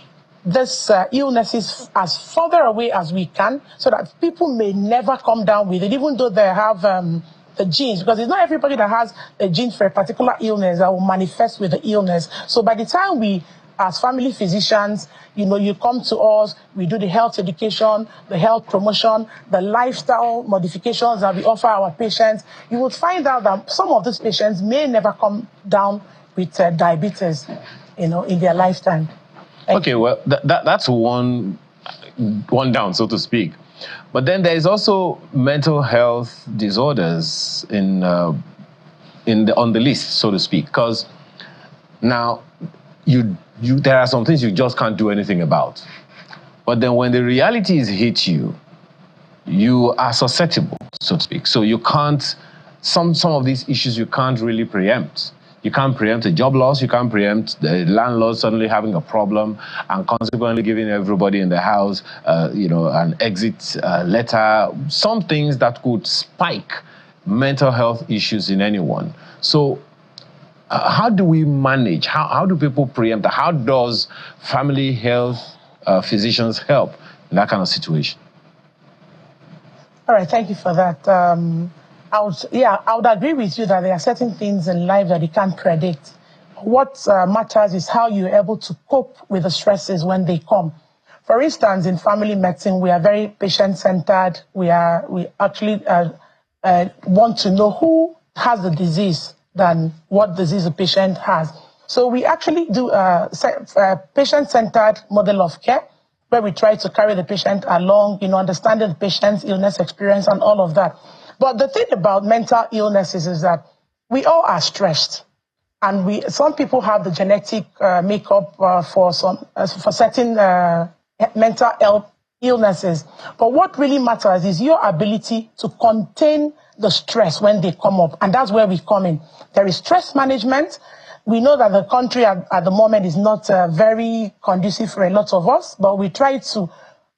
this illnesses as further away as we can, so that people may never come down with it, even though they have the genes, because it's not everybody that has a gene for a particular illness that will manifest with the illness. So by the time we, as family physicians, you come to us, we do the health education, the health promotion, the lifestyle modifications that we offer our patients, you will find out that some of these patients may never come down with diabetes, in their lifetime. Okay, well, that's one down, so to speak. But then there is also mental health disorders on the list, so to speak, because now there are some things you just can't do anything about. But then when the realities hit you, you are susceptible, so to speak. So you can't, some of these issues you can't really preempt. You can't preempt a job loss. You can't preempt the landlord suddenly having a problem and consequently giving everybody in the house, an exit letter. Some things that could spike mental health issues in anyone. So how do we manage? How do people preempt? How does family health physicians help in that kind of situation? All right, thank you for that. I would agree with you that there are certain things in life that you can't predict. What matters is how you're able to cope with the stresses when they come. For instance, in family medicine, we are very patient-centered. We actually want to know who has the disease than what disease the patient has. So we actually do a patient-centered model of care, where we try to carry the patient along, understanding the patient's illness experience and all of that. But the thing about mental illnesses is that we all are stressed, and some people have the genetic makeup for certain mental health illnesses. But what really matters is your ability to contain the stress when they come up, and that's where we come in. There is stress management. We know that the country at the moment is not very conducive for a lot of us, but we try to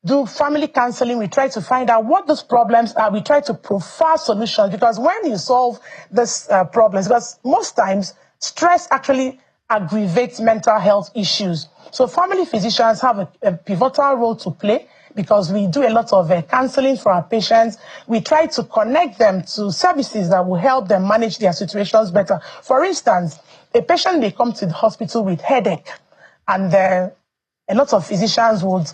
do family counseling. We try to find out what those problems are. We try to profile solutions, because when you solve these problems, because most times stress actually aggravates mental health issues. So family physicians have a pivotal role to play, because we do a lot of counseling for our patients. We try to connect them to services that will help them manage their situations better. For instance, a patient may come to the hospital with headache, and a lot of physicians would,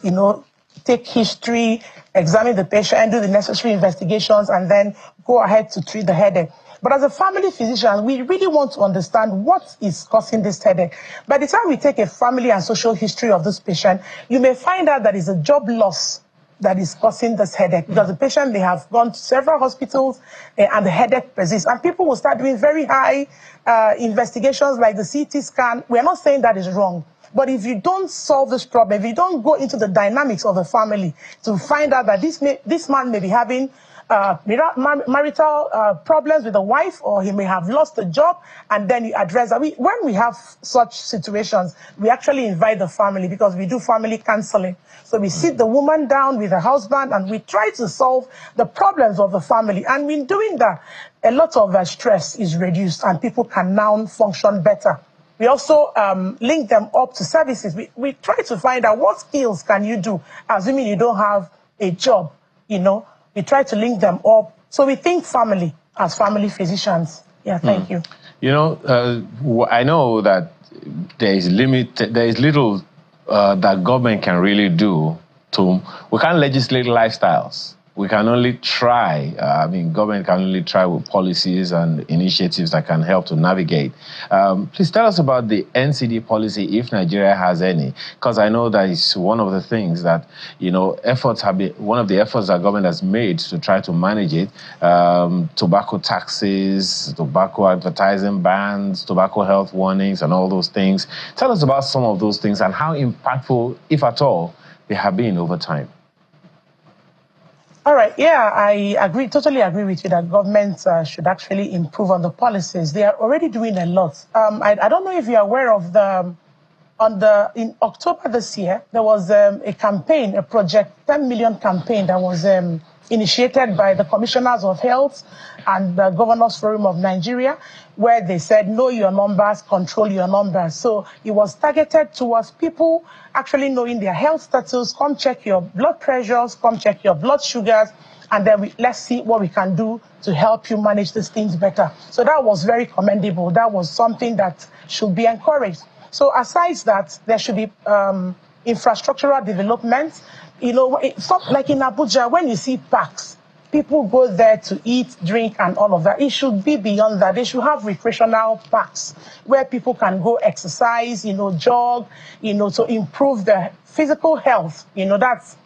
take history, examine the patient, do the necessary investigations, and then go ahead to treat the headache. But as a family physician, we really want to understand what is causing this headache. By the time we take a family and social history of this patient, you may find out that it's a job loss that is causing this headache, because the patient may have gone to several hospitals and the headache persists. And people will start doing very high investigations like the CT scan. We're not saying that is wrong. But if you don't solve this problem, if you don't go into the dynamics of the family to find out that this man may be having marital problems with the wife, or he may have lost a job, and then you address that. When we have such situations, we actually invite the family, because we do family counseling. So we sit the woman down with her husband and we try to solve the problems of the family. And in doing that, a lot of stress is reduced and people can now function better. We also link them up to services. We try to find out what skills can you do, assuming you don't have a job, you know. We try to link them up. So we think family as family physicians. Yeah, thank you. You know, I know that there is little that government can really do we can't legislate lifestyles. We can only try, government can only try with policies and initiatives that can help to navigate. Please tell us about the NCD policy, if Nigeria has any, because I know that it's one of the things that, you know, one of the efforts that government has made to try to manage it, tobacco taxes, tobacco advertising bans, tobacco health warnings, and all those things. Tell us about some of those things and how impactful, if at all, they have been over time. All right. Yeah, I totally agree with you that governments should actually improve on the policies. They are already doing a lot. I don't know if you're aware of in October this year, there was a campaign, a Project 10 Million campaign that was initiated by the Commissioners of Health and the Governors Forum of Nigeria, where they said, know your numbers, control your numbers. So it was targeted towards people actually knowing their health status. Come check your blood pressures, come check your blood sugars, and then let's see what we can do to help you manage these things better. So that was very commendable. That was something that should be encouraged. So aside that, there should be infrastructural development. You know, like in Abuja, when you see parks, people go there to eat, drink, and all of that. It should be beyond that. They should have recreational parks where people can go exercise, you know, jog, you know, to improve their physical health. You know, that's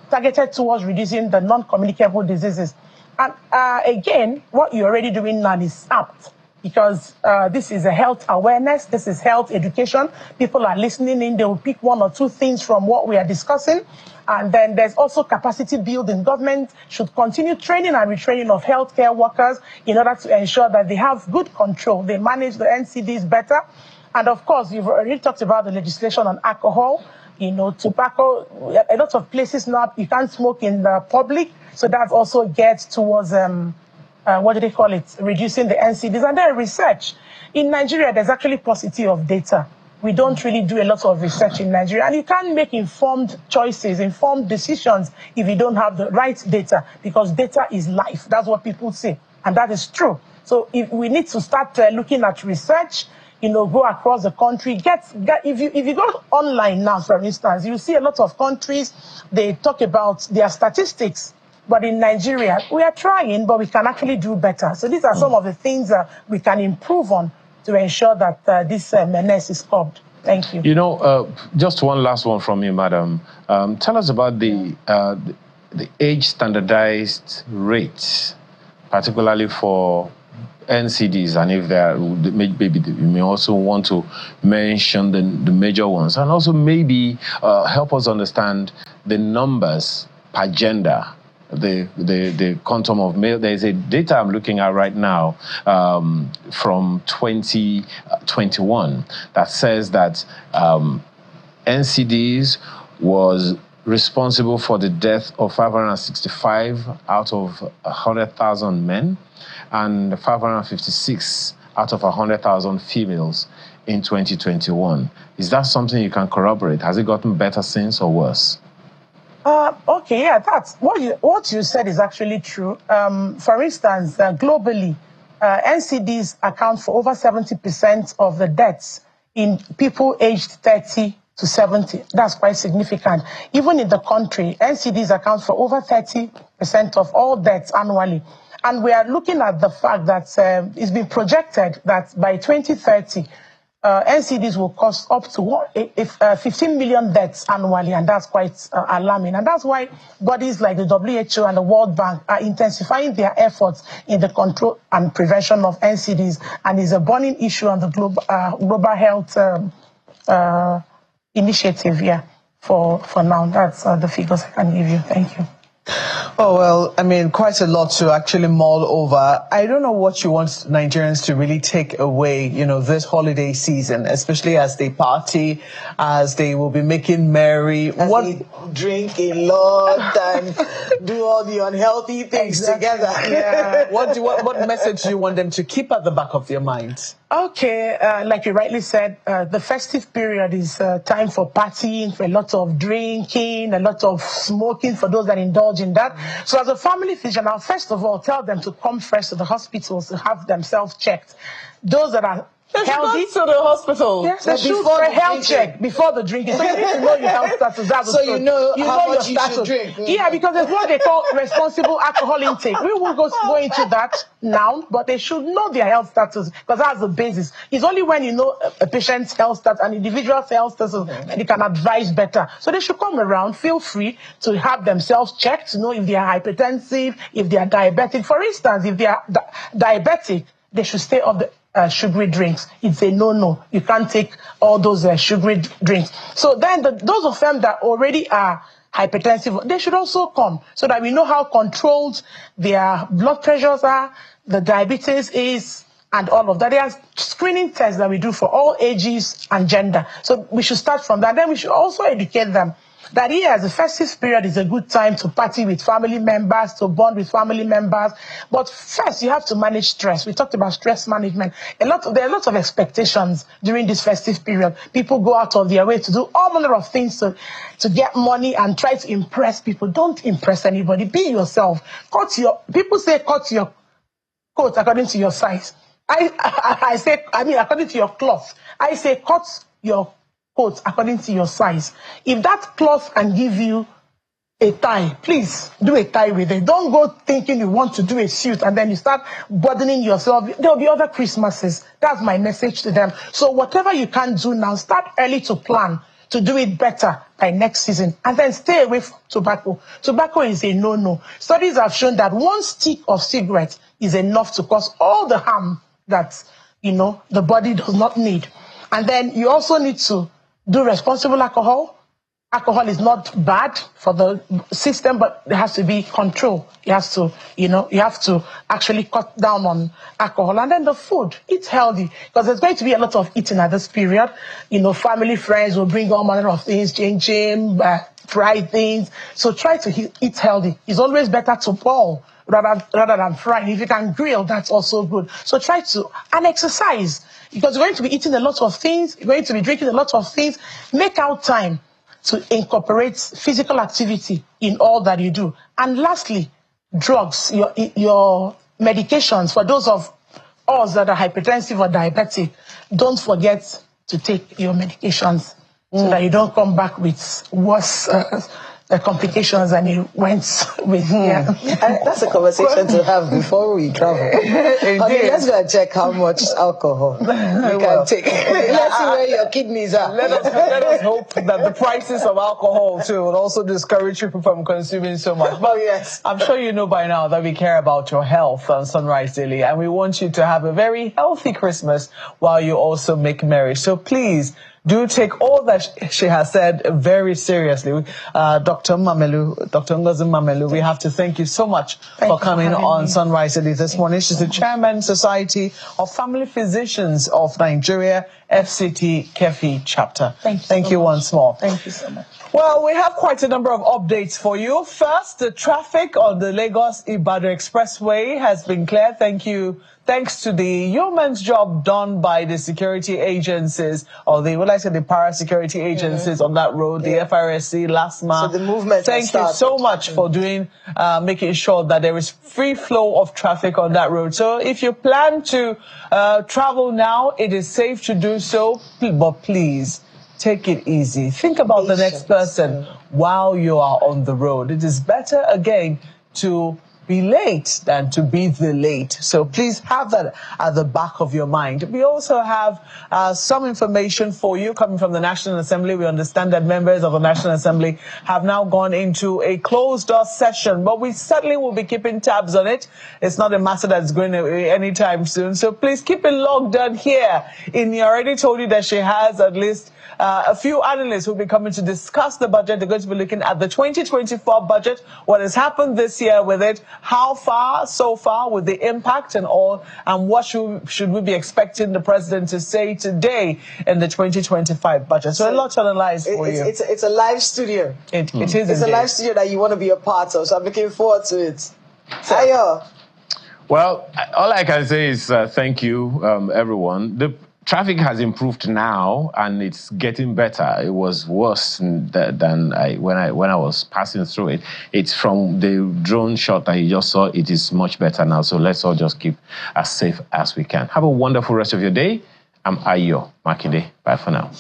targeted towards reducing the non-communicable diseases. And again, what you're already doing now is apt, because this is a health awareness, this is health education. People are listening in, they will pick one or two things from what we are discussing. And then there's also capacity building. Government should continue training and retraining of healthcare workers in order to ensure that they have good control, they manage the NCDs better. And of course, you've already talked about the legislation on alcohol. You know, tobacco, a lot of places now, you can't smoke in the public. So that also gets towards what do they call it? Reducing the NCDs. And then research. In Nigeria, there's actually paucity of data. We don't really do a lot of research in Nigeria. And you can't make informed choices, informed decisions if you don't have the right data, because data is life. That's what people say. And that is true. So if we need to start looking at research, you know, go across the country, if you go online now, for instance, you see a lot of countries, they talk about their statistics. But in Nigeria, we are trying, but we can actually do better. So these are some of the things that we can improve on to ensure that this menace is curbed. Thank you. You know, just one last one from you, madam. Tell us about the age standardized rates, particularly for NCDs, and if there are, maybe you may also want to mention the major ones, and also maybe help us understand the numbers per gender. The quantum of male. There's a data I'm looking at right now from 2021 that says that NCDs was responsible for the death of 565 out of 100,000 men and 556 out of 100,000 females in 2021. Is that something you can corroborate? Has it gotten better since or worse? Okay, yeah, that's what you said is actually true. For instance, globally, NCDs account for over 70% of the deaths in people aged 30 to 70. That's quite significant. Even in the country, NCDs account for over 30% of all deaths annually. And we are looking at the fact that it's been projected that by 2030, NCDs will cost up to 15 million deaths annually, and that's quite alarming. And that's why bodies like the WHO and the World Bank are intensifying their efforts in the control and prevention of NCDs, and is a burning issue on the global health initiative here for now. That's the figures I can give you. Thank you. Oh, well, I mean, quite a lot to actually mull over. I don't know what you want Nigerians to really take away, this holiday season, especially as they party, as they will be making merry. They drink a lot and do all the unhealthy things together. Yeah. What message do you want them to keep at the back of their minds? Okay, like you rightly said, the festive period is time for partying, for a lot of drinking, a lot of smoking for those that indulge in that. So as a family physician, I'll first of all tell them to come first to the hospitals to have themselves checked. Those that are healthy to the hospital. Yes, they should for a health check before the drinking. So you need to know your health status. That's so you know how much you should drink. Yeah, because it's what they call responsible alcohol intake. We won't go into that now, but they should know their health status because that's the basis. It's only when you know a patient's health status, an individual's health status, that they can advise better. So they should come around, feel free to have themselves checked to know if they are hypertensive, if they are diabetic. For instance, if they are diabetic, they should stay off the sugary drinks. It's a no-no. You can't take all those sugary drinks. So then those of them that already are hypertensive, they should also come so that we know how controlled their blood pressures are, the diabetes is, and all of that. There are screening tests that we do for all ages and gender. So we should start from that. Then we should also educate them that here, the festive period is a good time to party with family members, to bond with family members. But first, you have to manage stress. We talked about stress management. There are lots of expectations during this festive period. People go out of their way to do all manner of things to get money and try to impress people. Don't impress anybody. Be yourself. People say cut your coat according to your size. I say according to your cloth. I say cut your coat according to your size. If that cloth can give you a tie, please do a tie with it. Don't go thinking you want to do a suit and then you start burdening yourself. There'll be other Christmases. That's my message to them. So whatever you can do now, start early to plan to do it better by next season. And then stay away from tobacco. Tobacco is a no-no. Studies have shown that one stick of cigarette is enough to cause all the harm that, the body does not need. And then you also need to do responsible alcohol. Alcohol is not bad for the system, but there has to be control. You have to actually cut down on alcohol. And then the food, eat healthy, because there's going to be a lot of eating at this period. Family, friends will bring all manner of things, fried things. So try to eat healthy. It's always better to boil rather than fry. If you can grill, that's also good. So and exercise. Because you're going to be eating a lot of things, you're going to be drinking a lot of things. Make out time to incorporate physical activity in all that you do. And lastly, drugs, your medications. For those of us that are hypertensive or diabetic, don't forget to take your medications so that you don't come back with worse complications than you went with. Yeah. That's a conversation to have before we travel. Okay, let's go and check how much alcohol you can take. Let's see where your kidneys are. Let us hope that the prices of alcohol too will also discourage people from consuming so much. But yes, I'm sure you know by now that we care about your health on Sunrise Daily, and we want you to have a very healthy Christmas while you also make merry. So please, do take all that she has said very seriously. Dr. Ngozi Mamelu, we have to thank you so much for coming on Sunrise Daily this morning. She's the Chairman, Society of Family Physicians of Nigeria, FCT Kefi chapter. Thank you once more. Thank you so much. Well, we have quite a number of updates for you. First, the traffic on the Lagos-Ibadan Expressway has been cleared. Thanks to the yeoman's job done by the security agencies, or the para-security agencies on that road, the FRSC, LASMA. So the movement Thank you so much for making sure that there is free flow of traffic on that road. So if you plan to travel now, it is safe to do so, but please, take it easy. Think about the next person while you are on the road. It is better, again, to be late than to be the late. So please have that at the back of your mind. We also have some information for you coming from the National Assembly. We understand that members of the National Assembly have now gone into a closed-door session, but we certainly will be keeping tabs on it. It's not a matter that's going away anytime soon. So please keep it logged on here. Inni already told you that she has at least a few analysts who will be coming to discuss the budget. They're going to be looking at the 2024 budget, what has happened this year with it, how far, so far, with the impact and all, and what should we be expecting the president to say today in the 2025 budget. So a lot to analyze for you. It's a live studio. It is. It's a live studio that you want to be a part of, so I'm looking forward to it. Ayo. Well, all I can say is thank you, everyone. The traffic has improved now, and it's getting better. It was worse than when I was passing through it. It's from the drone shot that you just saw. It is much better now. So let's all just keep as safe as we can. Have a wonderful rest of your day. I'm Ayo Makinde. Bye for now.